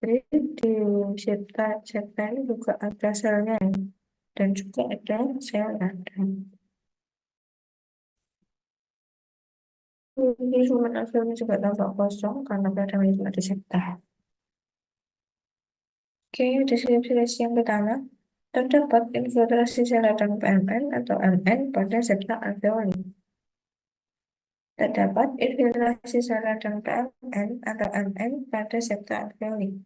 Jadi di septa ini juga ada selnya dan juga ada sel radang. Jadi human alveoli juga tampak kosong karena peradangan itu ada septa. Oke, deskripsi yang pertama. Terdapat infiltrasi sel radang PMN atau MN pada septa alveoli. Terdapat infiltrasi sel radang PMN atau MN pada septa alveoli.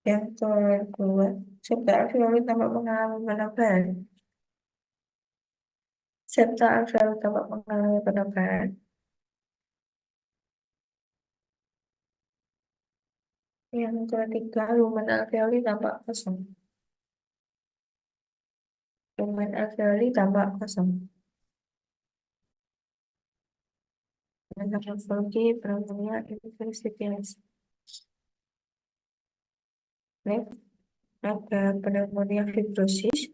Yang kedua, septa alveoli tampak mengalami penebalan. Septa alveoli tampak mengalami penebalan. Yang ketiga, lumen alveoli tampak kosong. Lumen alveoli tampak kosong. Dengan morfologi beruntungnya infeksius. Next, ada pneumonia fibrosis,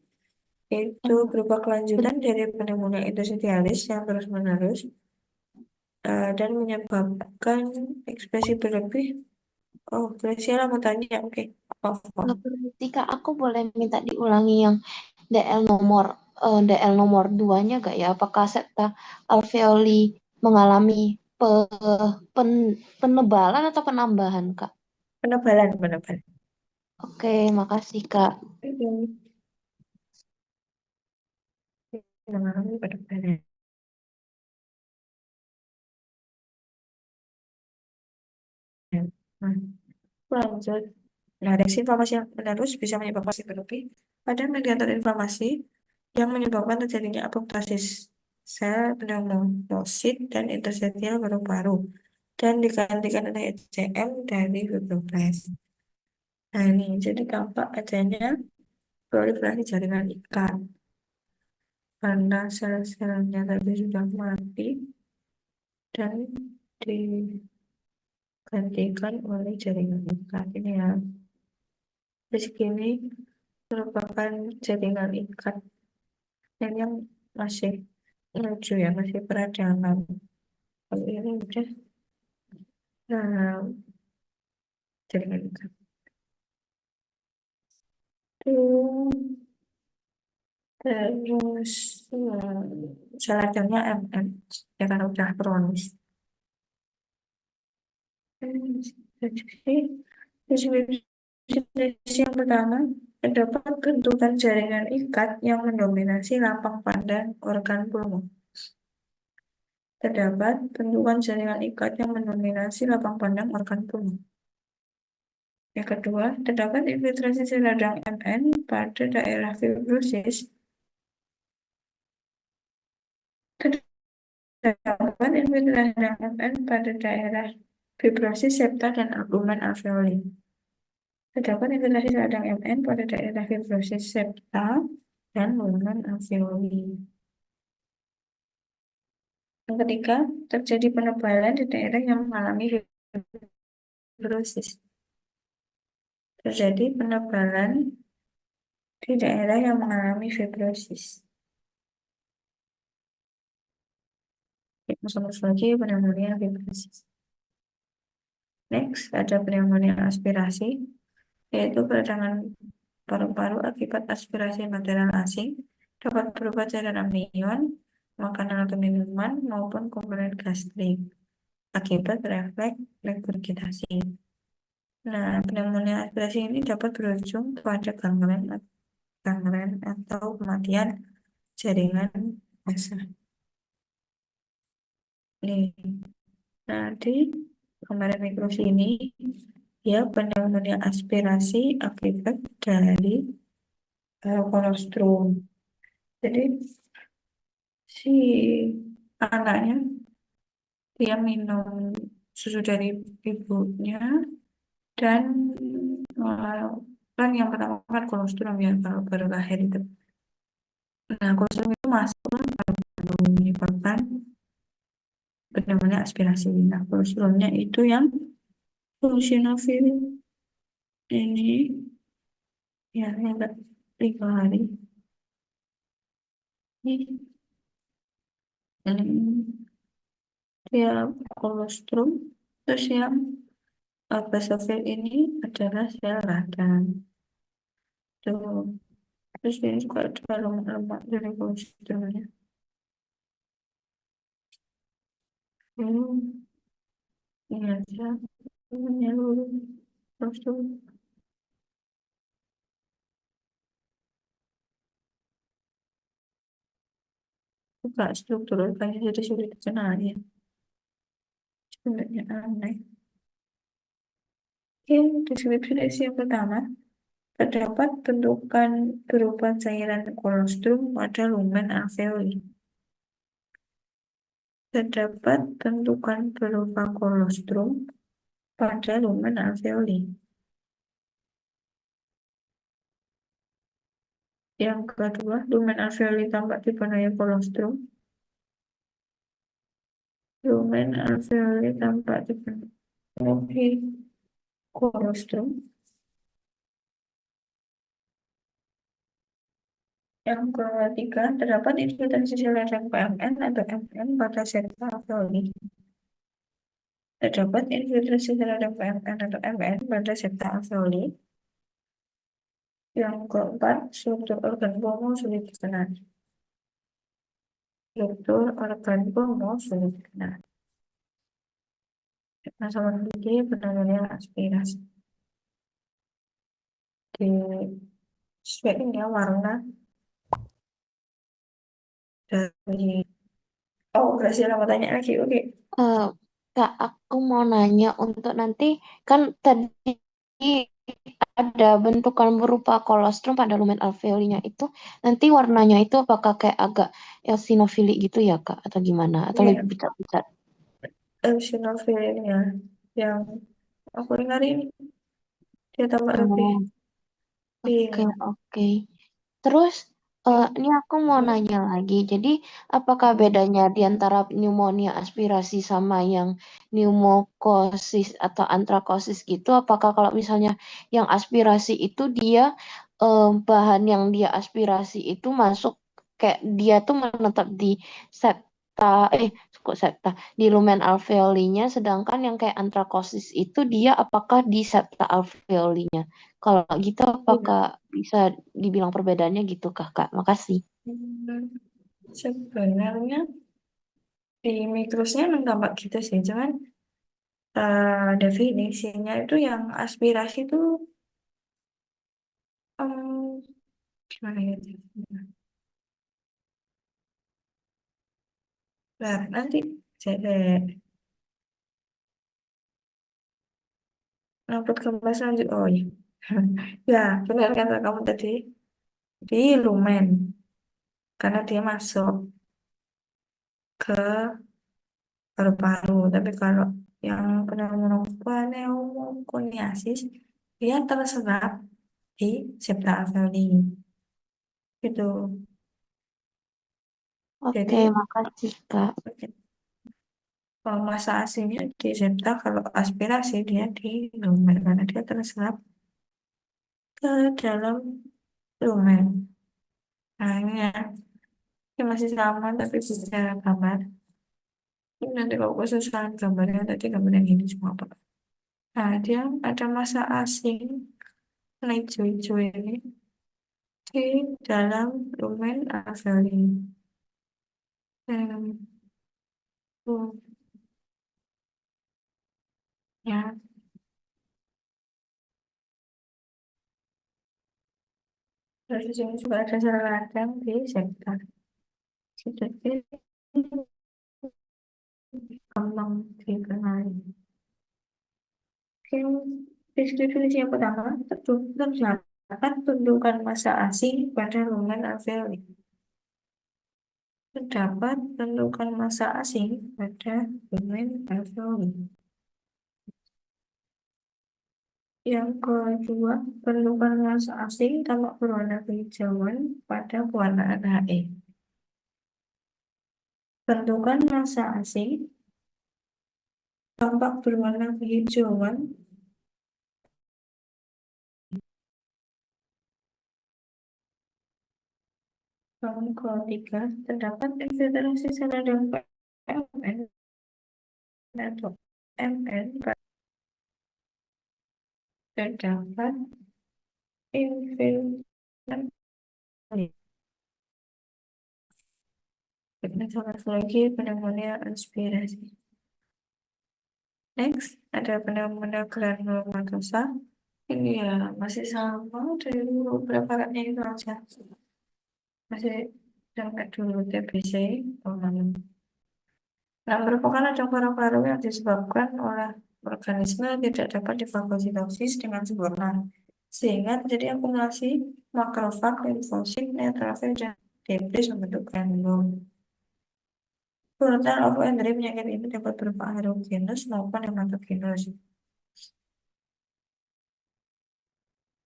yaitu berupa kelanjutan dari pneumonia interstitialis yang terus-menerus dan menyebabkan ekspresi berlebih. Oh, Graciela mau tanya, oke. Maaf. Berarti Kak, aku boleh minta diulangi yang DL nomor 2-nya gak ya? Apakah septa alveoli mengalami penebalan atau penambahan, Kak? Penebalan, penebalan. Oke, makasih, Kak. Mengalami penebalan. Nah, lanjut. Nah, reaksi inflamasi yang menerus bisa menyebabkan berlebih pada mediator inflamasi yang menyebabkan terjadinya apoptosis sel pneumonosit dan interstitial paru-paru dan digantikan oleh ECM dari fibroblast. Nah, ini jadi tampak adanya proliferasi jaringan ikat karena sel-selnya tadi sudah mati dan digantikan oleh jaringan ikat. Ini ya. Di sini merupakan jaringan ikat yang masih lucu ya, masih peradangan. Kalau ini udah nah, jaringan ikat. Tuh, terus selanjutnya MM ya kan udah kronis. Jadi definisi yang pertama, terdapat bentukan jaringan ikat yang mendominasi lapang pandang organ pulmo. Terdapat bentukan jaringan ikat yang mendominasi lapang pandang organ pulmo. Yang kedua, terdapat infiltrasi sel radang MN pada daerah fibrosis. Terdapat infiltrasi radang MN pada daerah fibrosis septa dan lumen alveoli. Terdapat infiltrasi radang MN pada daerah fibrosis septa dan lumen alveoli. Yang ketiga, terjadi penebalan di daerah yang mengalami fibrosis. Terjadi penebalan di daerah yang mengalami fibrosis. Masuk lagi pneumonia fibrosis. Next, ada pneumonia aspirasi, yaitu peradangan paru-paru akibat aspirasi material asing, dapat berupa cairan amnion, makanan atau minuman, maupun komponen gastrik, akibat refleks regurgitasi. Nah, pneumonia aspirasi ini dapat berujung pada gangren atau kematian jaringan basah. Nih, nah di gambar mikros ini ya pneumonia aspirasi akibat dari kolostrum. Jadi si anaknya dia minum susu dari ibunya dan eh, kan yang pertama kan kolostrum ya kalau baru lahir itu. Nah kolostrum itu masuk menyebabkan pneumonia aspirasi. Nah kolostrumnya itu yang fungsional ini ya yang 5 hari ini dia kolostrum. Terus yang basofil ini adalah sel radang. Tuh. Terus ini juga ada lemak-lemak dari kolostrumnya. Hmm, ini aja menyeluruh kolostrum. Buka struktur organnya jadi sulit dikenali ya. Sebenarnya aneh. Oke, deskripsi yang pertama. Terdapat bentukan berupa cairan kolostrum pada lumen alveoli. Terdapat bentukan berupa kolostrum pada lumen alveoli. Yang kedua, lumen alveoli tampak dipenuhi kolostrum. Lumen alveoli tampak dipenuhi kolostrum. Yang ketiga, terdapat infiltrasi sel radang PMN atau MN pada septa alveoli. Terdapat infiltrasi sel radang PMN atau MN pada septa alveoli. Yang keempat, struktur organ pulmo sulit dikenal. Struktur organ pulmo sulit dikenal. Masalah gigi pneumonia aspirasi. Di sebaiknya warna dari berhasil mau tanya lagi, oke. Eh, Kak, aku mau nanya untuk nanti kan tadi ada bentukan berupa kolostrum pada lumen alveolinya itu nanti warnanya itu apakah kayak agak eosinofilik gitu ya Kak atau gimana atau lebih Iya, pucat-pucat? eosinofilnya yang aku dengar ini dia tambah lebih Oh, oke pink. oke. Terus Hmm. ini aku mau nanya lagi. Jadi apakah bedanya di antara pneumonia aspirasi sama yang pneumokosis atau antrakosis gitu? Apakah kalau misalnya yang aspirasi itu dia bahan yang dia aspirasi itu masuk kayak dia tuh menetap di septa kok septa di lumen alveolinya, sedangkan yang kayak antrakosis itu dia apakah di septa alveolinya? Kalau gitu Iya. apakah bisa dibilang perbedaannya gitu Kak? Makasih. Hmm, sebenarnya di mikrosnya memang tampak gitu sih, cuman definisinya itu yang aspirasi itu em, gimana ya? Nah, nanti saya Lanjut ke bahasa lanjut. Oh iya. Ya, benar kata kamu tadi. Di lumen. Karena dia masuk ke paru-paru. Tapi kalau yang pneumonia dia terserap di septa alveoli. Gitu. Oke, Jadi makasih Kak. kalau masa aslinya di septa, kalau aspirasi dia di lumen karena dia terserap ke dalam lumen. Nah, ini ya, ini masih sama tapi secara gambar. Ini nanti kalau kesusahan gambarnya tadi gambar yang ini cuma apa? Nah, dia ada masa asing, warna hijau-hijau ini di dalam lumen alveoli. Tuh, ya, terus di sini juga ada radang di sektor. Jadi kembang dikenali. Oke, definisi yang pertama, terdapat tundukan massa asing pada lumen alveoli. Terdapat tundukan massa asing pada lumen alveoli. Yang kedua, tundukan massa asing tampak berwarna kehijauan pada pewarnaan He. Tundukan massa asing tampak berwarna kehijauan. Yang ketiga, terdapat infiltrasi radang PMN atau MN. Terdapat infiltrasi. Satu lagi pneumonia aspirasi. Next, ada pneumonia granulomatosa. Ini ya masih sama dari beberapa kali itu aja. Masih sampai dulu TBC. Nah, merupakan radang paru-paru yang disebabkan oleh organisme yang tidak dapat difagositosis dengan sempurna. Sehingga terjadi akumulasi makrofag, limfosit, neutrofil, dan debris membentuk granulom. Urutan of dari penyakit ini dapat berupa aerogenus maupun hematogenus.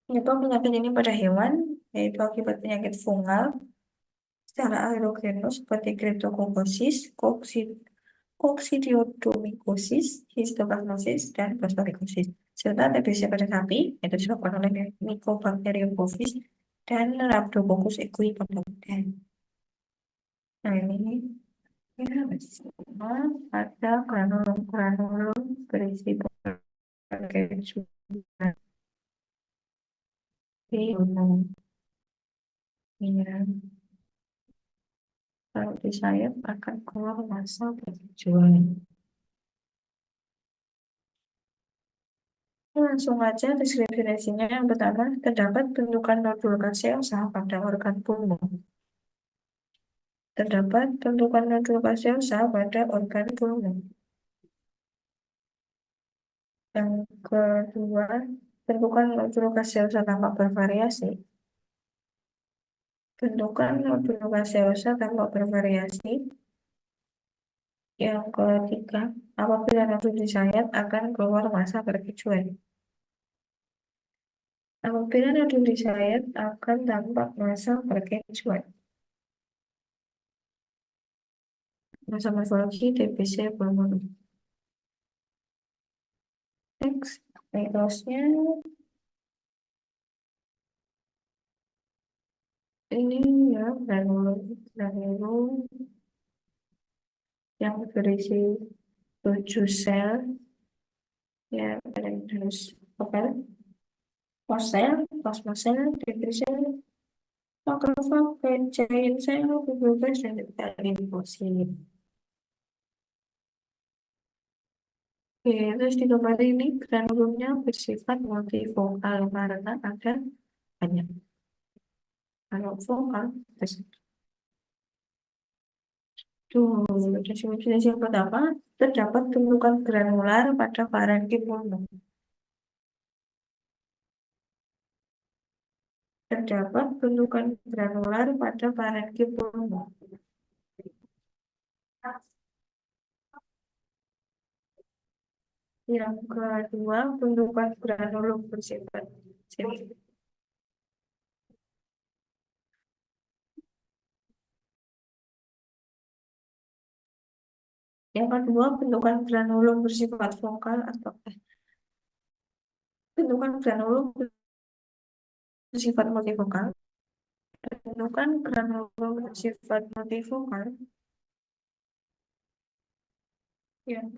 Penyebab penyakit ini pada hewan yaitu akibat penyakit fungal secara aerogenus seperti Cryptococcosis, Coccidioidomycosis, Histoplasmosis, dan Plasmodigosis. Serta TBC pada sapi yaitu disebabkan oleh Mycobacterium bovis dan Rhabdococcus equi pada kuda. Nah ini ya, semua ada granulum-granulum berisi berbagai zat di umum. Ya, kalau di sayap akan keluar massa bertujuan. Langsung aja deskripsinya. Yang pertama, terdapat bentukan nodul gaseosa pada organ pulmun. Terdapat bentukan nodul gaseosa pada organ pulmun. Yang kedua, bentukan nodul gaseosa tampak bervariasi. Bentukan nodul gaseosa tampak bervariasi. Yang ketiga, apabila nodul disayat akan keluar massa bertujuan. Apabila nodul disayat akan tampak massa berkecuan. Massa morfologi TBC pulmoner. Next, mitosnya ini ya granulum yang berisi 7 sel ya harus apa? Posel, plasmasel, dendrit sel, makrofag, giant sel, fibroblas, dan limfosit. Oke, terus di gambar ini granulumnya bersifat multivokal karena ada banyak. Kalau vokal, definisi yang pertama, terdapat tumpukan granular pada parenkim pulmun. Terdapat bentukan granular pada parenkimalnya. Yang kedua, bentukan granulum bersifat semi. Yang kedua, bentukan granulum bersifat vokal atau bentukan granulum bersifat multivokal. Bentukan granulum bersifat multivokal yang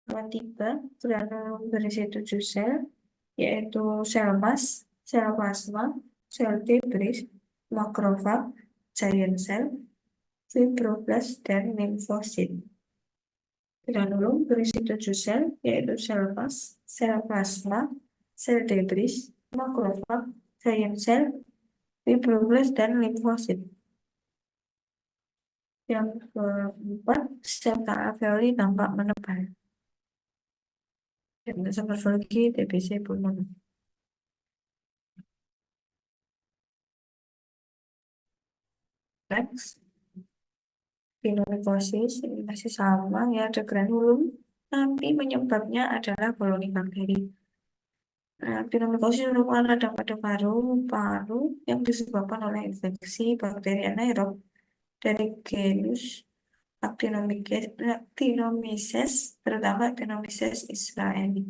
ketiga, granulum berisi 7 sel, yaitu sel mas, sel plasma, sel debris, makrofag, giant cell, fibroblast, dan limfosit. Granulum berisi 7 sel, yaitu sel mas, sel plasma, sel debris, makrofag, giant cell, fibroblast, dan limfosit. Yang keempat, sel alveoli tampak menebal. Dan morfologi TBC pulmoner. Next, pinomycosis ini masih sama ya, ada granulum, tapi penyebabnya adalah koloni bakteri. Nah, pinomycosis merupakan radang pada paru-paru yang disebabkan oleh infeksi bakteri anaerob dari genus Actinomyces, terutama Actinomyces israeli.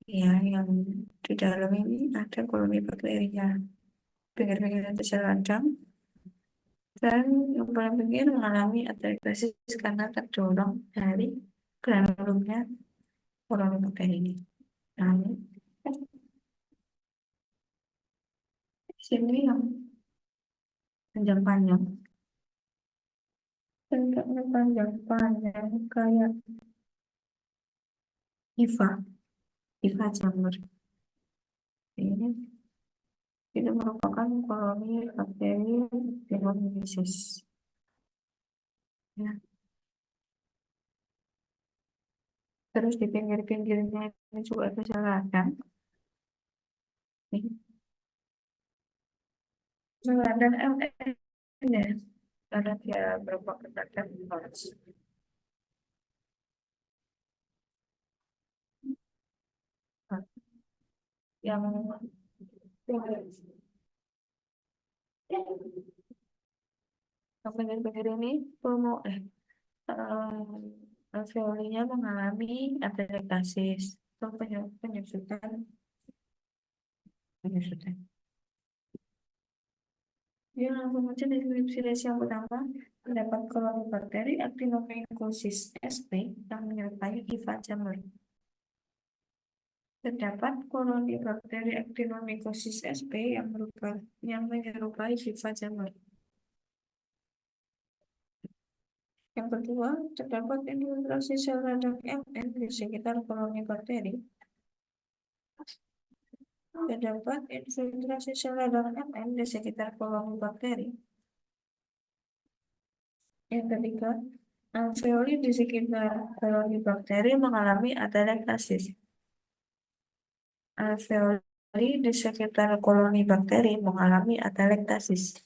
Ya, yang di dalam ini ada koloni bakterinya. Pinggir-pinggir itu sel radang, dan yang paling pinggir mengalami ateriosklerosis karena terdorong dari granulumnya koloni bakteri ini. Nah, ini sini yang panjang-panjang, bentuknya panjang-panjang kayak hifa, hifa jamur. Ini itu merupakan koloni bakteri Denomyces. Ya, terus di pinggir-pinggirnya ini juga ada sel radang. Ini sel radang LN ya, karena dia merupakan radang virus. Nah, yang pinggir-pinggir ini alveolinya mengalami atelektasis atau penyusutan penyusutan. Dia langsung aja deskripsi yang pertama, terdapat koloni bakteri Actinomycosis sp yang menyerupai hifa jamur. Terdapat koloni bakteri Actinomycosis sp yang menyerupai hifa jamur. Yang kedua, terdapat infiltrasi sel radang Mn di sekitar koloni bakteri. Terdapat infiltrasi sel radang Mn di sekitar koloni bakteri. Yang ketiga, alveoli di sekitar koloni bakteri mengalami atelektasis. Alveoli di sekitar koloni bakteri mengalami atelektasis.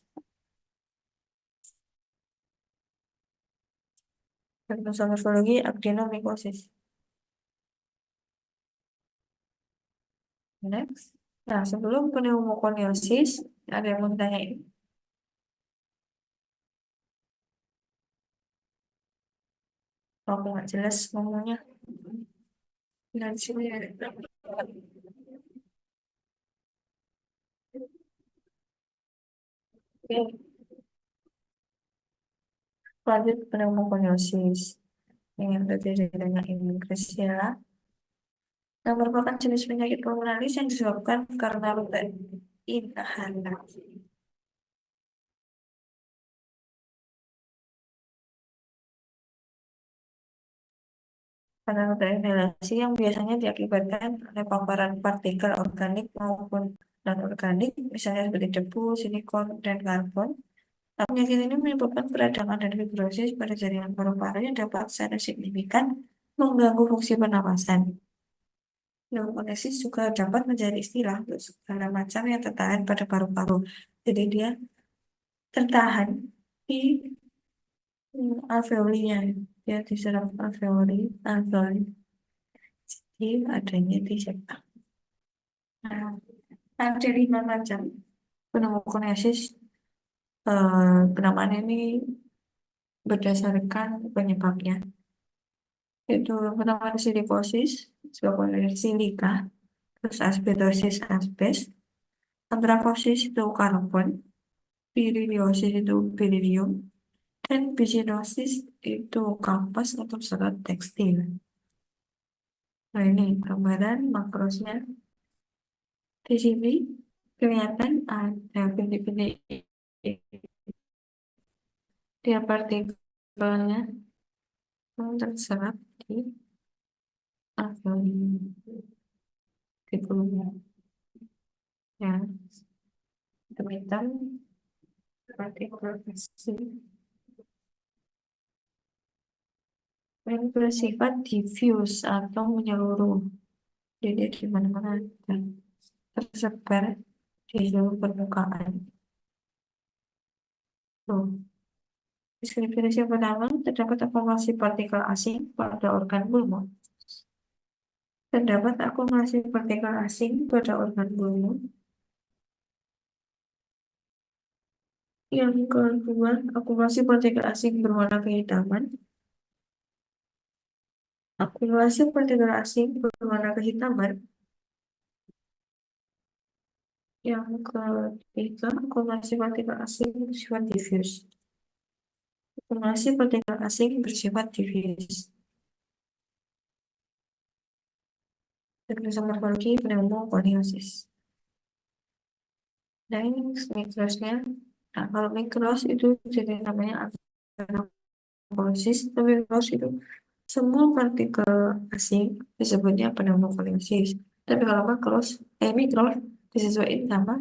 Bentuk morfologi actinomycosis. Next. Nah, sebelum pneumokoniosis, ada yang mau tanya ini. Kalau nggak jelas ngomongnya. Nah, di sini ada. Oke, lanjut pneumokoniosis. Yang terjadi dengan imun Klebsiella, yang merupakan jenis penyakit pulmonaris yang disebabkan karena luka inhalasi. Karena luka inhalasi yang biasanya diakibatkan oleh paparan partikel organik maupun non-organik, misalnya seperti debu, silikon, dan karbon. Nah, penyakit ini menyebabkan peradangan dan fibrosis pada jaringan paru-paru yang dapat secara signifikan mengganggu fungsi pernapasan. Pneumokonesis juga dapat menjadi istilah untuk segala macam yang tertahan pada paru-paru. Jadi dia tertahan di alveolinya. Dia diserap alveoli. Jadi adanya di septa. Nah, ada 5 macam pneumokonesis. Penamaan ini berdasarkan penyebabnya, yaitu pertama silikosis, disebabkan dari silika, terus asbestosis asbes, antrakosis itu karbon, piriliosis itu berilium, dan bisinosis itu kampas atau serat tekstil. Nah ini gambaran makrosnya. Di sini kelihatan ada bintik-bintik dia partikelnya yang terserap di alveoli di kulitnya. Ya, hitam partikel kecil yang bersifat diffuse atau menyeluruh. Jadi di mana-mana dan tersebar di seluruh permukaan. Tuh. Deskripsi yang pertama, terdapat akumulasi partikel asing pada organ pulmo. Terdapat akumulasi partikel asing pada organ pulmo. Yang kedua, akumulasi partikel asing berwarna kehitaman. Akumulasi partikel asing berwarna kehitaman. Yang ketiga, akumulasi partikel asing bersifat diffuse. Akumulasi partikel asing bersifat diffuse. Dan bisa morfologi pneumokoniosis. Nah ini mikrosnya. Nah kalau mikros itu jadi namanya antroposis. Tapi mikros itu semua partikel asing disebutnya pneumokoniosis. Tapi kalau mikros disesuaikan sama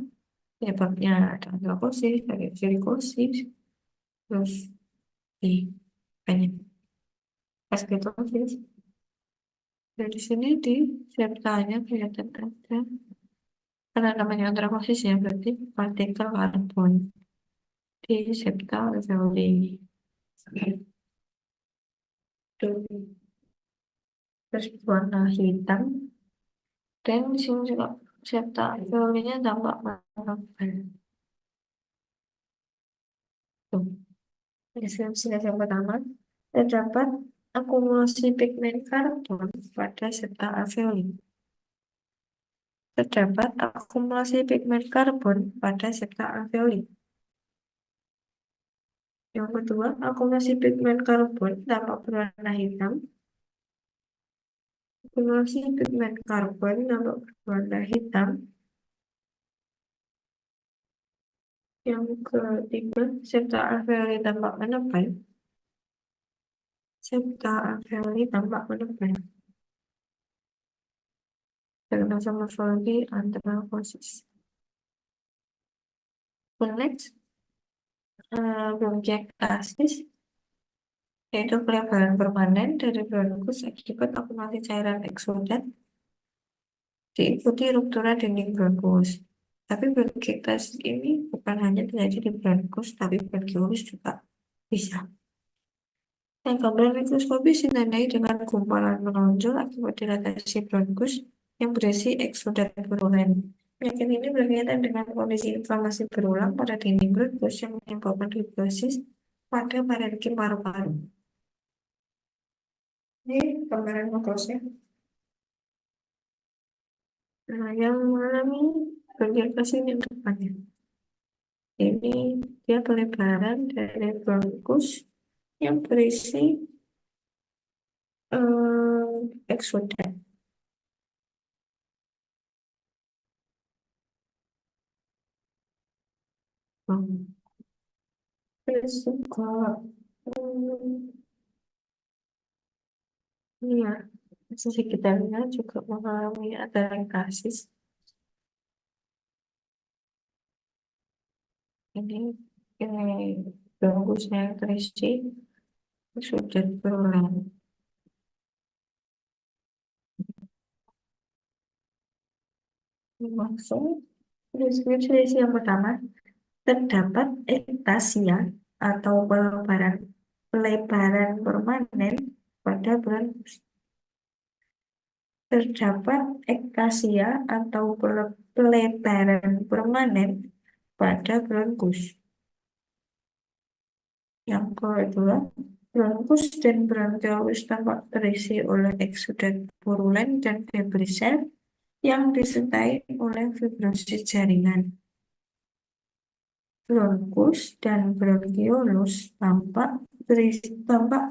penyebabnya, ada antroposis, ada silikosis, terus di banyak asbetosis. Dari sini di septanya kelihatan ada, karena namanya antroposis ya berarti partikel karbon di septa alveoli. Terus warna hitam, dan di sini juga septa alveolinya tampak menambah. Tuh, deskripsi yang pertama, terdapat akumulasi pigmen karbon pada septa alveoli. Terdapat akumulasi pigmen karbon pada septa alveoli. Yang kedua, akumulasi pigmen karbon tampak berwarna hitam. Akumulasi pigmen karbon tampak berwarna hitam. Yang ketiga, septa alveoli tampak menebal. Septa alveoli tampak menebal. Karena morfologi antroposis. Next, bronkiektasis, yaitu pelebaran permanen dari bronkus akibat akumulasi cairan eksudat diikuti ruptura dinding bronkus. Tapi bronkiektasis ini bukan hanya terjadi di bronkus, tapi bronkiolus juga bisa. Yang gambaran mikroskopis ditandai dengan gumpalan menonjol akibat dilatasi bronkus yang berisi eksudat berulen. Penyakit ini berkaitan dengan kondisi inflamasi berulang pada dinding bronkus yang menyebabkan fibrosis pada parenkim paru-paru. Ini gambaran makrosnya. Nah, yang mengalami bronkiektasis ini yang depannya. Ini dia pelebaran dari bronkus yang berisi eksudat. Terus juga iya, sisi sekitarnya juga mengalami ada kasus. Ini bungkusnya yang terisi sudah berulang. Langsung deskripsi yang pertama, terdapat ektasia atau pelebaran permanen pada bulan Agustus. Terdapat ektasia atau pelebaran permanen pada bronkus. Yang kedua, bronkus dan bronkiolus tampak terisi oleh eksudat purulen dan debris sel yang disertai oleh fibrosis jaringan. Bronkus dan bronkiolus tampak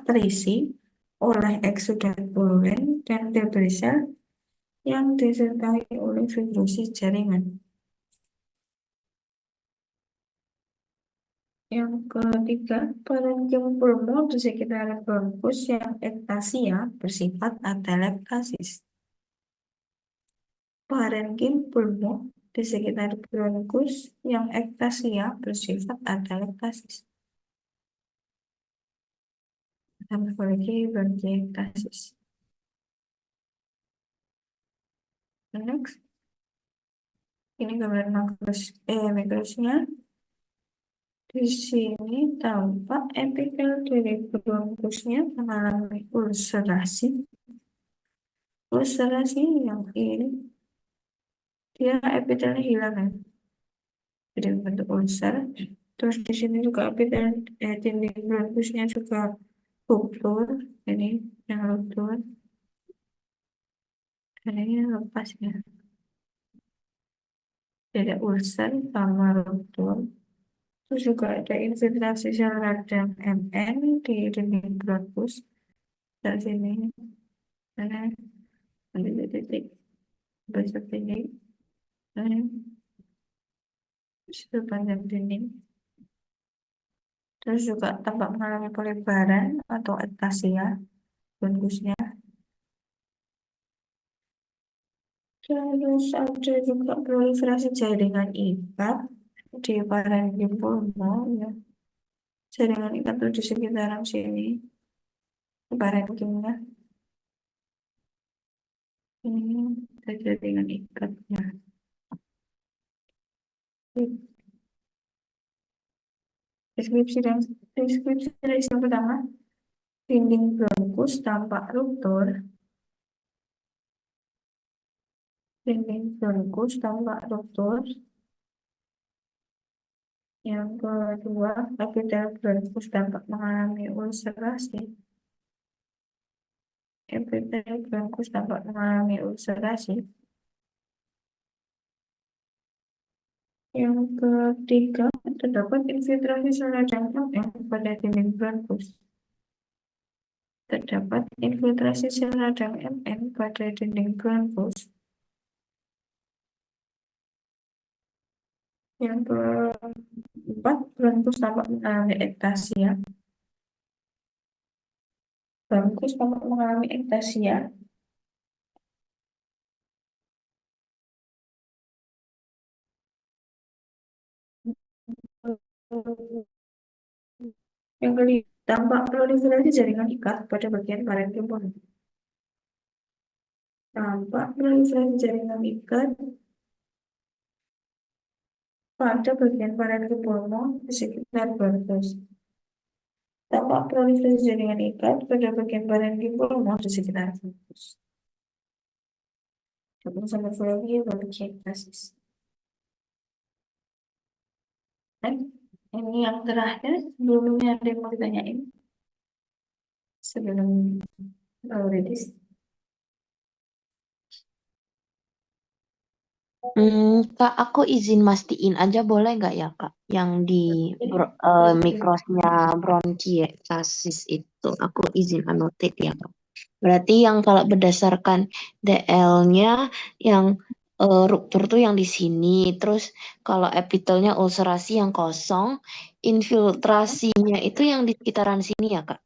terisi oleh eksudat purulen dan debris sel yang disertai oleh fibrosis jaringan. Yang ketiga, parenkim pulmo di sekitar bronkus yang ektasia bersifat atelektasis. Parenkim pulmo di sekitar bronkus yang ektasia bersifat atelektasis. Morfologi bronkiektasis. Next, ini gambar mikrosnya. Di sini tampak epitel dari bronkusnya mengalami ulcerasi. Ulcerasi yang ini dia epitelnya hilang ya, jadi bentuk ulcer. Terus di sini juga epitel dinding bronkusnya juga ruptur, ini yang ruptur, dan ini lepas ya. Ada ulcer sama ruptur. Terus juga ada infiltrasi sel radang MN di dinding bronkus. Dari sini, mana ada titik besar ini, sepanjang dinding. Terus juga tampak mengalami pelebaran atau ektasia bronkusnya. Terus ada juga proliferasi jaringan ikat di parenkim pulmo ya. Jaringan ikat tuh di sekitaran sini, parenkimnya. Ini ada jaringan ikatnya. Deskripsi dari yang pertama, dinding bronkus tampak ruptur. Dinding bronkus tampak ruptur. Yang kedua, epitel bronkus tampak mengalami ulcerasi. Epitel bronkus tampak mengalami ulcerasi. Yang ketiga, terdapat infiltrasi radang MN pada dinding bronkus. Terdapat infiltrasi sel radang MN pada dinding bronkus. Yang keempat, bronkus tampak mengalami ektasia. Bronkus tampak mengalami ektasia. Yang kelima, tampak proliferasi jaringan ikat pada bagian parenkim pulmo. Tampak proliferasi jaringan ikat pada bagian parenkim pulmo di sekitar bronkus. Tampak proliferasi jaringan ikat pada bagian parenkim pulmo di sekitar bronkus. Sama morfologi bronkiektasis. Dan ini yang terakhir, sebelumnya ada yang mau ditanyain sebelum Lauridis. Kak, aku izin mastiin aja boleh nggak ya, Kak? Yang di mikrosnya bronkiektasis itu aku izin annotate ya, Kak. Berarti yang kalau berdasarkan DL-nya yang ruptur tuh yang di sini, terus kalau epitelnya ulcerasi yang kosong, infiltrasinya itu yang di sekitaran sini ya, Kak?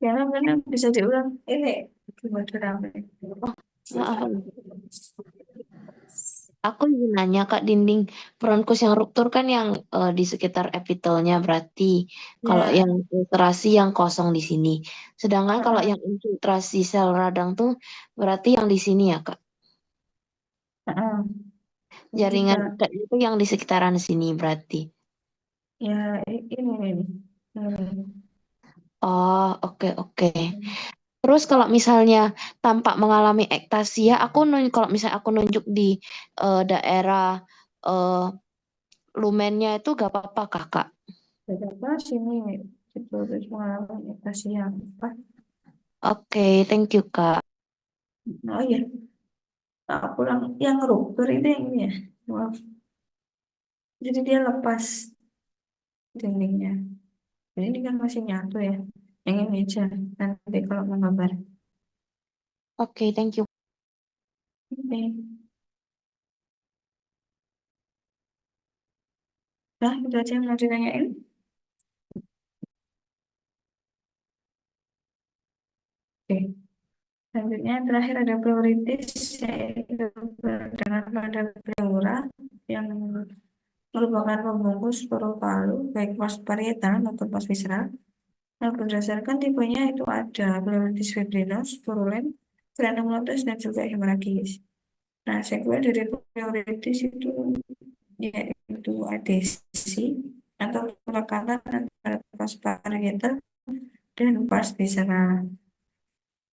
Ya, mana bisa diulang? Ini cuma rame. Maaf. Aku ingin nanya Kak, dinding bronkus yang ruptur kan yang di sekitar epitelnya berarti. Kalau Ya, yang filtrasi yang kosong di sini. Sedangkan kalau heeh, yang infiltrasi sel radang tuh berarti yang di sini ya Kak. heeh. Ini juga Jaringan ikat itu yang di sekitaran sini berarti. ya ini nih. Ini. Oh, oke oke. Terus kalau misalnya tampak mengalami ektasia, kalau misalnya aku nunjuk di daerah eh, lumennya itu gak apa-apa Kakak. Beberapa sini itu terus mengalami iritasi yang apa? Oke, thank you Kak. Oh iya, aku pulang yang ruptur itu yang ini ya. Maaf. Jadi dia lepas dindingnya. Jadi ini kan masih nyatu ya. Yang ini aja. Nanti kalau mau gambar. Oke, thank you. Oke. Nah, itu aja yang mau ditanyain. Oke. Selanjutnya terakhir ada pleuritis yaitu dengan pada pleura yang merupakan pembungkus paru-paru baik pas parietal maupun pas visceral. Nah, berdasarkan tipenya itu ada pleuritis fibrinous, purulent, granulomatous, dan juga hemoragis. Nah, sekuel dari pleuritis itu yaitu adesi atau pelekatan antara pas parietal dan pas visceral.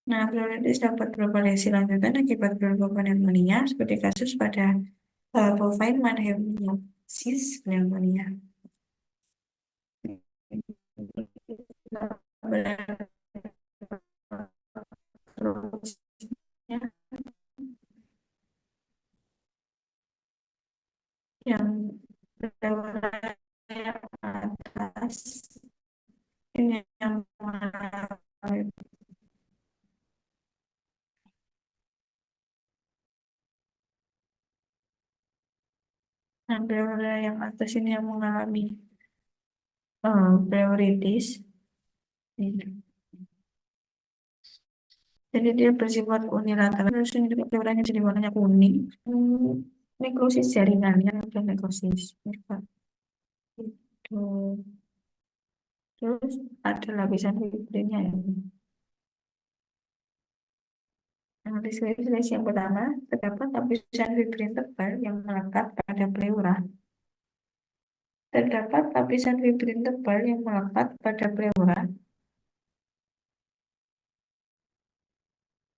Nah, pleuritis dapat berupa lesi lanjutan akibat pneumonia seperti kasus pada bovine manhemiosis pneumonia. Terus ya, yang berwarna atas ini yang mengalami berwarna yang atas ini yang mengalami pleuritis. Jadi dia bersifat unilateral. Terus ini juga pleuranya jadi warnanya kuning. Nekrosis jaringan yang ada nekrosis. Itu. Terus ada lapisan fibrinnya ya. Nah, list yang pertama, terdapat lapisan fibrin tebal yang melekat pada pleura. Terdapat lapisan fibrin tebal yang melekat pada pleura.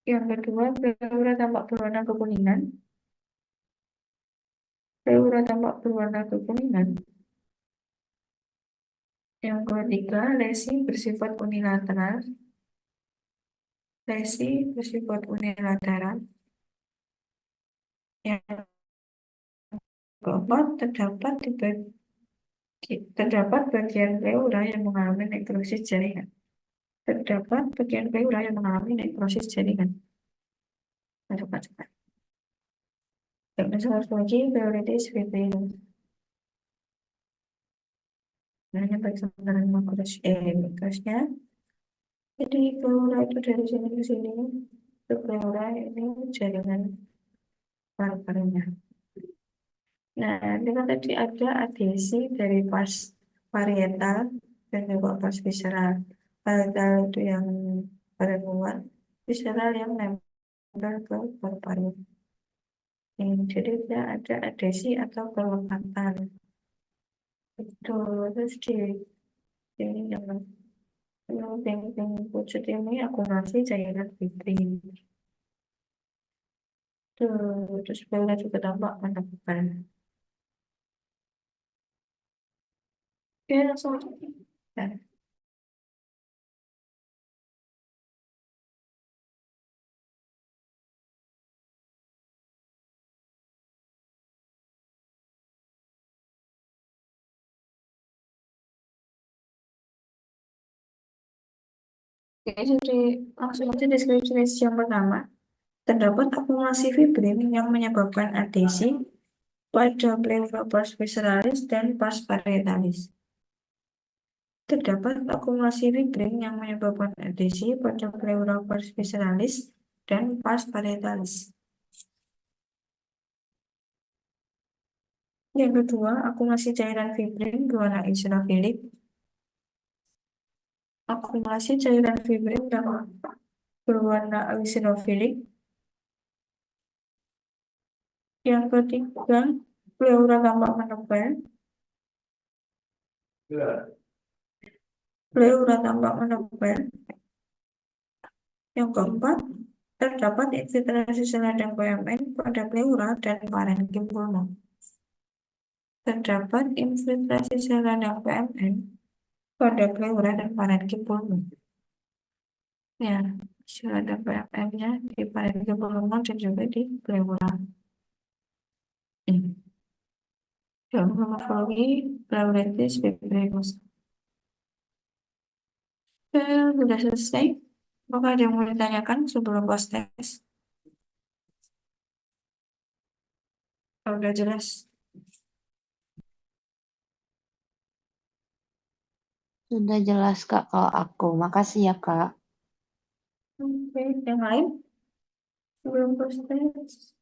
Yang kedua, pleura tampak berwarna kekuningan. Pleura tampak berwarna kekuningan. Yang ketiga, lesi bersifat unilateral. Lesi bersifat unilateral. Yang keempat, terdapat bagian pleura yang mengalami nekrosis jaringan. Terdapat bagian pleura yang mengalami nekrosis jaringan. Cepat-cepat. Yang satu lagi, pleuritis fibrinous. Namanya baik sementara mikrosnya. Jadi pleura itu dari sini ke sini. Itu pleura ini jaringan paru-parunya. Nah, dengan tadi ada adhesi dari pas parietal dan juga pas visceral. Parietal itu yang pada luar, visceral yang nempel ke paru-paru. Jadi dia ada adhesi atau kelekatan. Itu terus ini yang penting wujud ini akumulasi cairan fibrin. Tuh, terus bola juga tampak menentukan. Oke, langsung aja. Nah, oke, jadi langsung aja deskripsi yang pertama. Terdapat akumulasi fibrin yang menyebabkan adhesi pada pleura pars visceralis dan pars parietalis. Terdapat akumulasi fibrin yang menyebabkan adhesi pada pleura pars visceralis dan pars parietalis. Yang kedua, akumulasi cairan fibrin berwarna eosinofilik. Akumulasi cairan fibrin yang berwarna eosinofilik. Yang ketiga, pleura tampak menempel. Pleura tampak menempel. Yang keempat, terdapat infiltrasi sel radang PMN pada pleura dan parenkim pulmon. Terdapat infiltrasi sel radang PMN pada pleura dan parenkim pulmon. Ya, sel radang PMN-nya di parenkim pulmon dan juga di pleura. Dalam morfologi pleuritis fibrosa. Sudah selesai. Apakah ada yang mau ditanyakan sebelum post test? Kalau udah jelas. Sudah jelas Kak kalau aku. Makasih ya Kak. Oke, yang lain sebelum post test.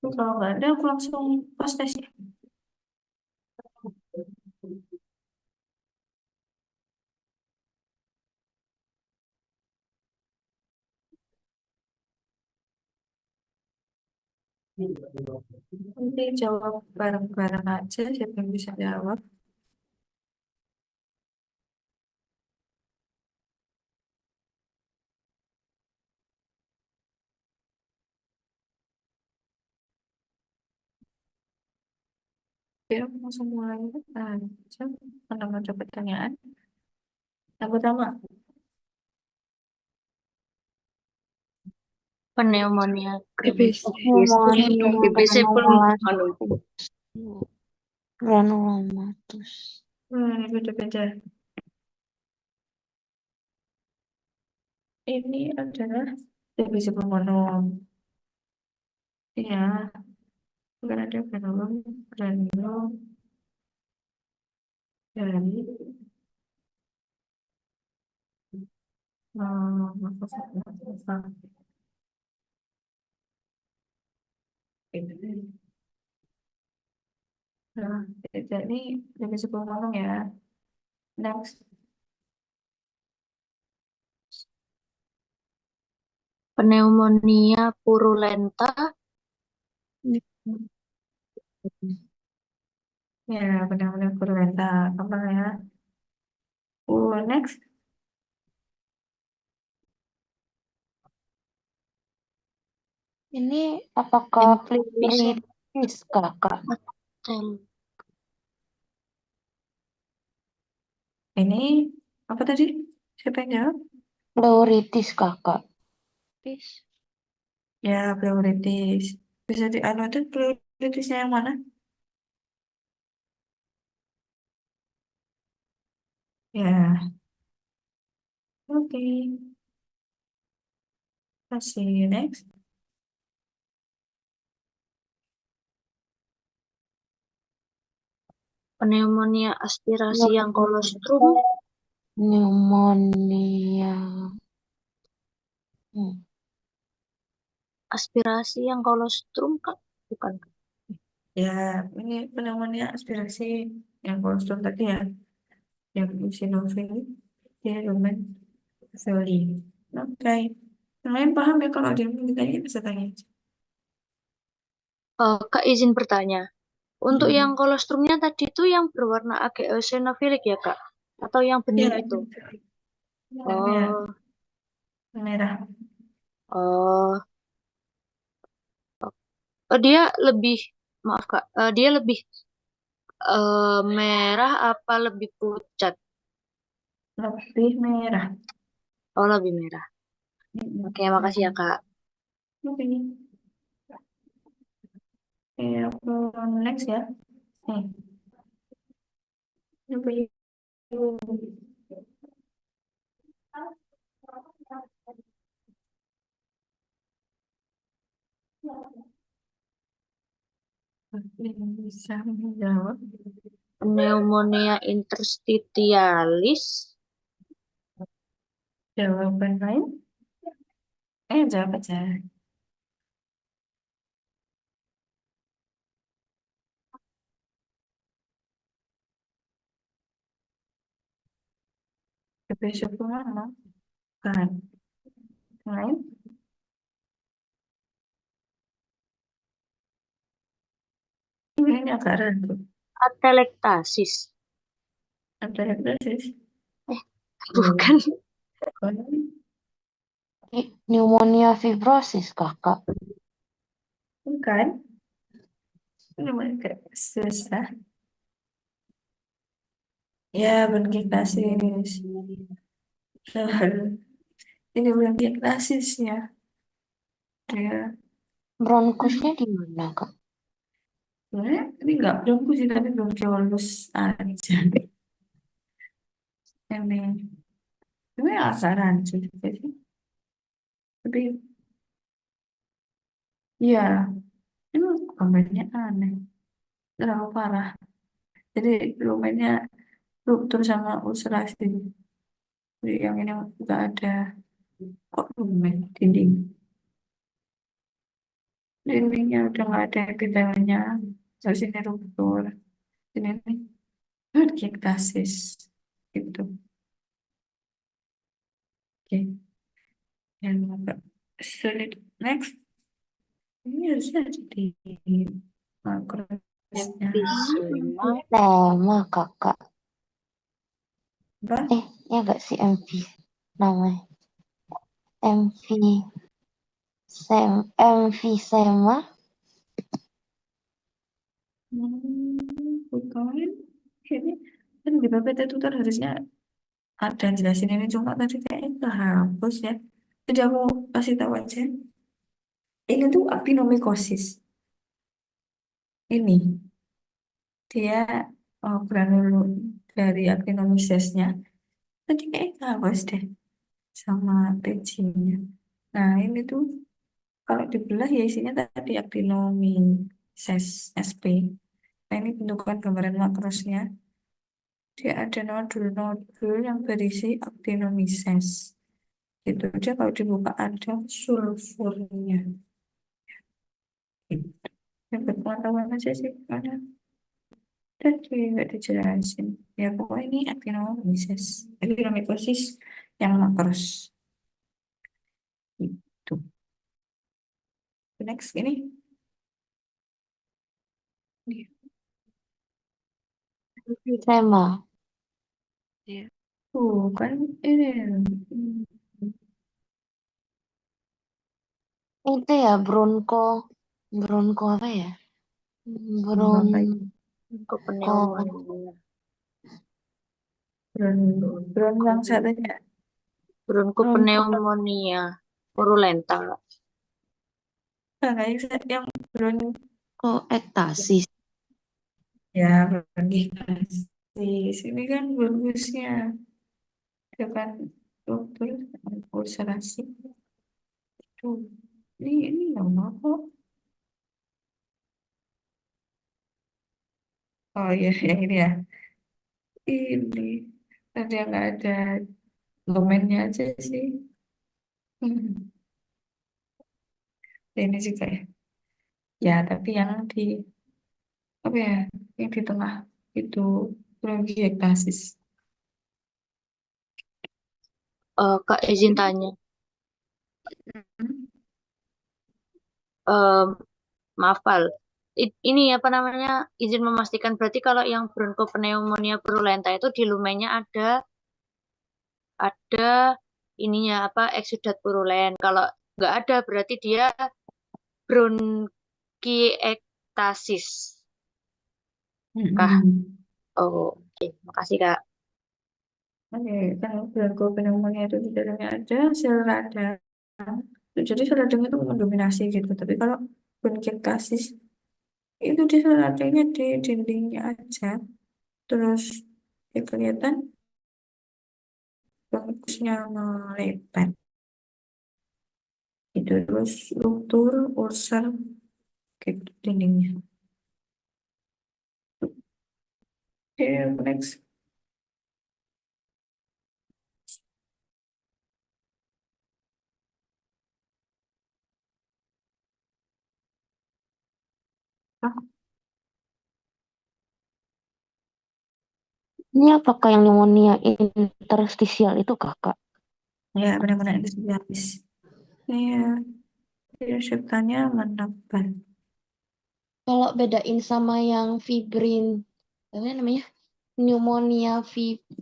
Kalau nggak ada, aku langsung post test ya. Nanti jawab bareng-bareng aja, siapa yang bisa jawab. Oke, aku langsung mulai aja. Karena ada pertanyaan. Yang pertama, Pneumonia TBC. TBC pulmonologi. Granulomatus. Ini beda-beda. Ini adalah TBC pulmonom. Ya, bukan ada granulom, granulom dari nah, jadi TBC pulmonom ya. Next, Pneumonia purulenta. ya benar-benar purulenta. Apa ya? Next, Ini apakah Bisa pleuritis Kakak? ini apa tadi? Siapa yang jawab? Pleuritis Kakak. Ya, pleuritis. Bisa dianotin pleuritisnya yang mana? Ya, oke. Kasih next. Pneumonia aspirasi yang kolostrum. Pneumonia. Aspirasi yang kolostrum Kak? Bukan. Ya, ini pneumonia aspirasi yang kolostrum tadi ya, yang eosinophil, dia domain Feli. Oke. Yang lain paham ya kalau ada yang mau ditanya bisa tanya aja. Kak izin bertanya. Untuk yang Hmm. kolostrumnya tadi itu yang berwarna agak eosinofilik ya Kak? Atau yang Ya, bening itu? yang Oh, merah. oh, oh dia lebih, maaf Kak, dia lebih merah apa lebih pucat? Lebih merah. Oh, lebih merah. Oke, makasih ya Kak. Oke. Oke, aku next ya. Nih, lebih yang bisa menjawab. pneumonia interstitialis. Jawaban lain? Jawab aja. Besok mana? Kan. Lain? Ini agak ragu. Atelektasis. Atelektasis. Bukan. Bukan. Pneumonia fibrosis, kakak. Bukan. Ini agak susah. Ya, bronkiektasis. Ini bronkiektasis ya. Ya. Bronkusnya di mana, kak? Sebenarnya ini nggak bronkus sih, tapi bronkiolus aja. Ini. Ini agak rancu juga sih. Tapi, ya, ini gambarnya aneh. Terlalu parah. Jadi, lumennya ruptur sama ulcerasi. Jadi, yang ini nggak ada. Kok lumen? Dinding. Dindingnya udah nggak ada epitelnya. Terus ini ruptur. Ini nih. Bronkiektasis. Gitu. Oke. Yang agak sulit. Next. Ini harusnya ada di makrosnya. Emfisema. Nama, kakak. Apa? Ya gak sih namanya? Emfisema. Bukan. Ini kan di bab itu tuh harusnya ada jelasin ini, cuma tadi kayaknya kehapus ya. Jadi aku kasih tahu aja. Ini tuh actinomycosis. Ini dia granul dari actinomycesnya. Tadi kayaknya kehapus deh sama PG-nya. Nah ini tuh kalau dibelah ya isinya tadi actinomyces SP. Nah ini bentukan gambaran makrosnya. Dia ada nodul-nodul yang berisi actinomyces. Gitu aja kalau dibuka ada sulfurnya. Gitu. Yang berpengetahuan aja sih karena tadi nggak dijelasin. Ya pokoknya ini actinomyces. Actinomycosis yang makros. Gitu. Next ini. Emfisema. Kan ini. Itu ya bronko apa ya? Apa itu? Bronko Pneumonia. Drone, drone yang satunya. Bronkopneumonia purulenta. Nah, kayak yang drone ektasis. ya pergi di sini kan bagusnya itu kan dokter ulcerasi itu ini lama kok. Oh iya yang ini ya ini tadi yang nggak ada domainnya aja sih. Ini juga ya ya tapi yang di apa ya yang di tengah itu bronkiektasis. Kak izin tanya. Em, maaf Pal. Ini apa namanya? Izin memastikan berarti kalau yang bronkopneumonia purulenta itu di lumennya ada ininya apa eksudat purulen. Kalau nggak ada berarti dia bronkiektasis kah? Mm-mm. Oh, oke. Makasih Kak. Oke, kan bronchopneumonia itu di dalamnya ada sel radang. Jadi sel radang itu mendominasi gitu. Tapi kalau bronkiektasis itu di sel radangnya di dindingnya aja. Terus ya kelihatan bronkusnya melebar. Itu terus ruptur, ulcer gitu dindingnya. Okay, next. Ah, Ini apakah yang pneumonia interstisial itu kakak? ya benar-benar itu habis. Iya, virus septanya menambah. Kalau bedain sama yang fibrin, apa namanya? Pneumonia Fibrinus.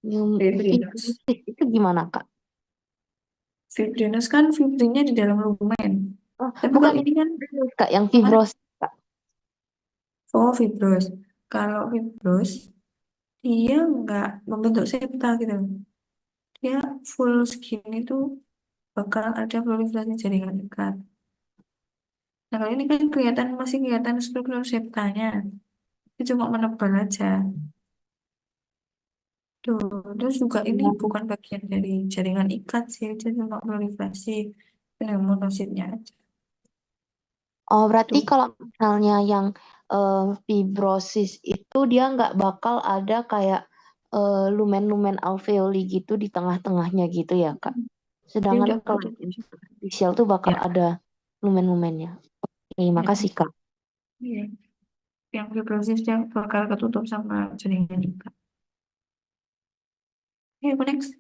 fibrosis itu gimana kak? Fibrinus kan fibrinnya di dalam lumen. Oh, Tapi bukan kalau ini kan fibrosis, kak, yang yang mana? fibrosis kak. Oh, fibros. Kalau fibros, dia nggak membentuk septa gitu. Dia full skin itu bakal ada proliferasi jaringan ikat. Nah, kalau ini kan masih kelihatan struktur septanya. Itu cuma menebal aja. Tuh, terus juga ini bukan bagian dari jaringan ikat sih, itu cuma proliferasi pneumonositnya aja. Oh, berarti Tuh, kalau misalnya yang fibrosis itu dia nggak bakal ada kayak lumen-lumen alveoli gitu di tengah-tengahnya gitu ya, Kak. dia Sedangkan udah kalau ketutup yang juga. superficial tuh bakal Ya, ada lumen-lumennya. Terima ya, kasih, Kak. iya. Yang fibrosis dia bakal ketutup sama jaringan ikat. Oke, next.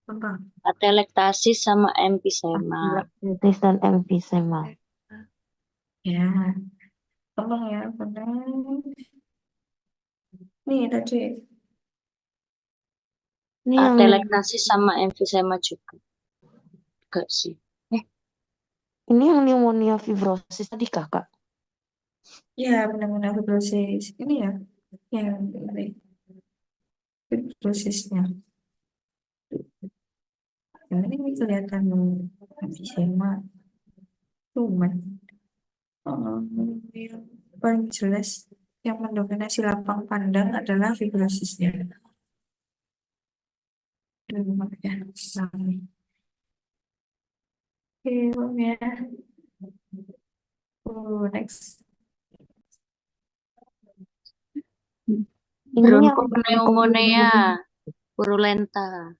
Apa? Atelektasis sama emfisema. Atelektasis dan emfisema. Ya, tolong ya, benar. Nih tadi, Ini yang Atelektasis sama emfisema juga. Enggak sih. pneumonia fibrosis tadi, Kakak. ya benar-benar fibrosis. Ini ya, yang ini, fibrosisnya. Yang ini kelihatan emfisema, cuman yang paling jelas yang mendominasi lapang pandang adalah fibrosisnya. Ya, sama. Oke, Bang, ya. Next. Ini yang Bronkopneumonia purulenta.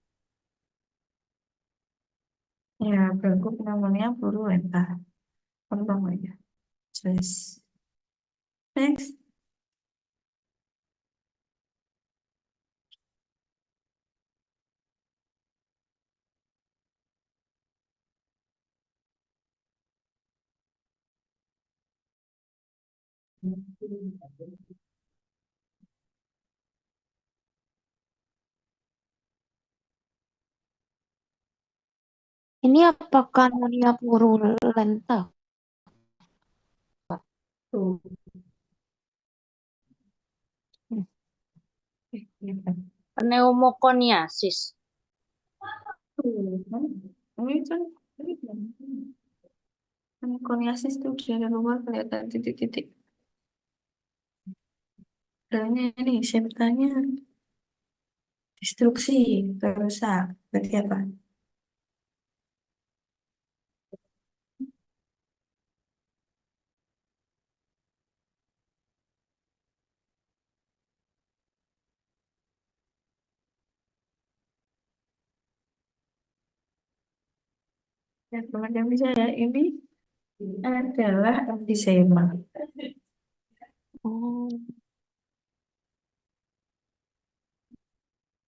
Ya, berikut namanya purulenta. Kembang aja. Jelas. Next. ini apakah pneumonia purulenta? Tuh. Iya kan? Pneumokoniasis. Tuh, kan? Ini kan koniasis tuh dari luar kelihatan titik-titik. Dalamnya ini septanya destruksi, rusak. Berarti apa? Ya, teman-teman bisa ya. Ini adalah emfisema. Oh,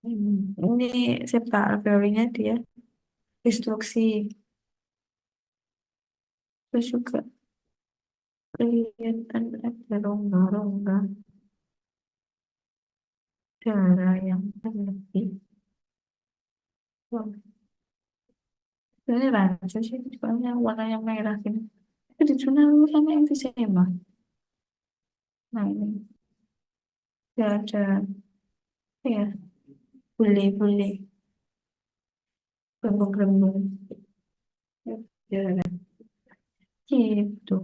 Ini septa alveolinya dia destruksi. Terus juga kelihatan ada rongga-rongga darah yang berlebih. Wah, ini rancu sih, soalnya warnanya merah ini. Itu dijual sama emfisema. Nah, ini dia ada ya bule-bule, gelembung-gelembung. Ya, gitu.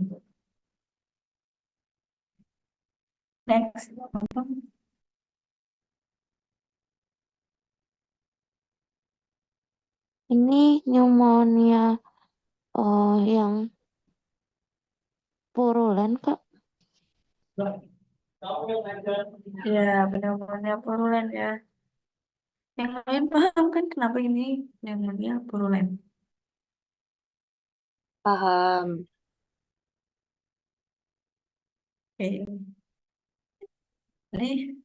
Next. ini pneumonia yang purulen, Kak. Ya, pneumonia purulen ya. Yang lain paham kan kenapa ini pneumonia purulen? Paham. Oke. Nih,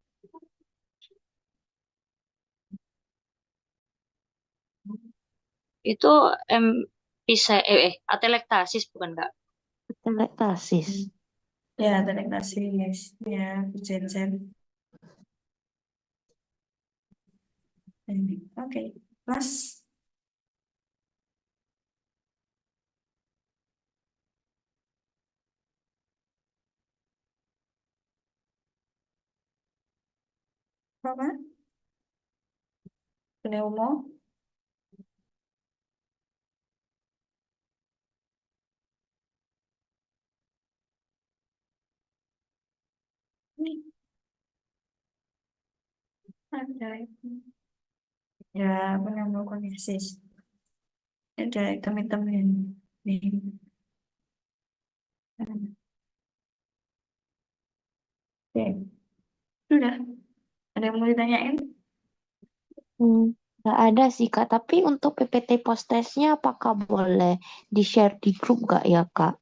Itu bisa atelektasis bukan Kak? Atelektasis. ya telektasis, ya berjejer. Ini, oke. Mas, apa? Pneumo? Ini ada itu. Ya, pneumokoniasis. Ada hitam-hitam ini. Nih. Oke, sudah. Ada yang mau ditanyain? Nggak ada sih Kak, tapi untuk PPT post testnya apakah boleh di-share di grup nggak ya Kak?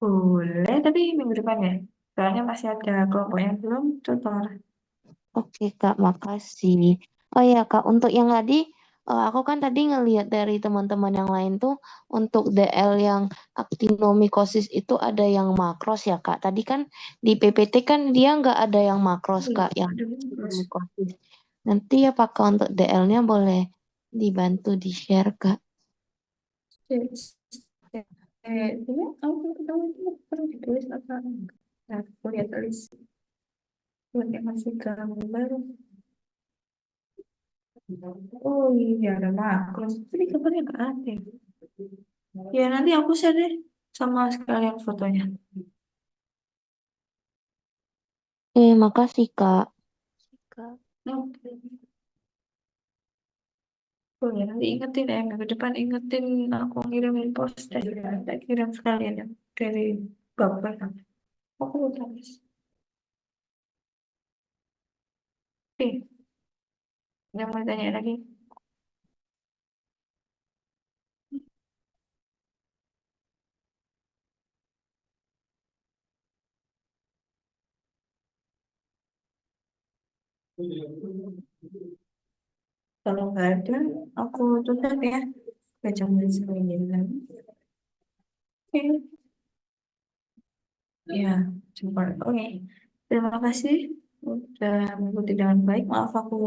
Boleh, tapi minggu depan ya. Soalnya masih ada kelompok yang belum tutor. Oke Kak, makasih. Oh ya Kak, untuk yang tadi, aku kan tadi ngelihat dari teman-teman yang lain tuh, untuk DL yang aktinomikosis itu ada yang makros ya Kak. Tadi kan di PPT kan dia nggak ada yang makros Kak, yang Aduh, terus. aktinomikosis. Nanti apakah untuk DL-nya boleh dibantu di-share Kak? Ini aku ketemu itu perlu ditulis apa enggak? Nah, aku lihat tulis buat yang masih gambar. Oh iya, ada makros. Tapi gambarnya nggak ada. Ya nanti aku share deh sama sekalian fotonya. Makasih Kak. Oke. Oh ya, nanti ingetin ya, minggu depan ingetin aku ngirimin poster. Tak kirim sekalian ya dari bapak. Aku udah habis. Oke, yang mau tanya lagi? Kalau nggak ada, aku tutup ya. Ke jam 9. Oke, ya, coba. Oke, terima kasih udah mengikuti dengan baik. Maaf aku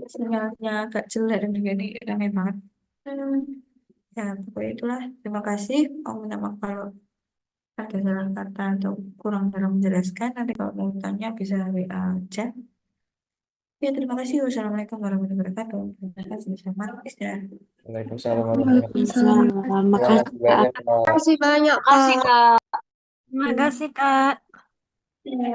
sinyalnya agak jelek dan juga ini ramai banget. Hmm, ya, pokoknya itulah. Terima kasih. Aku minta maaf kalau ada salah kata atau kurang dalam menjelaskan. Nanti kalau mau tanya bisa WA aja. Ya, terima kasih. Wassalamualaikum warahmatullahi wabarakatuh. Terima kasih. Selamat istirahat. Waalaikumsalam warahmatullahi Waalaikumsalam. wabarakatuh. Terima Makasih kasih Kak. banyak, Kak. Makasih banyak Kak. Terima kasih, Kak. Ya,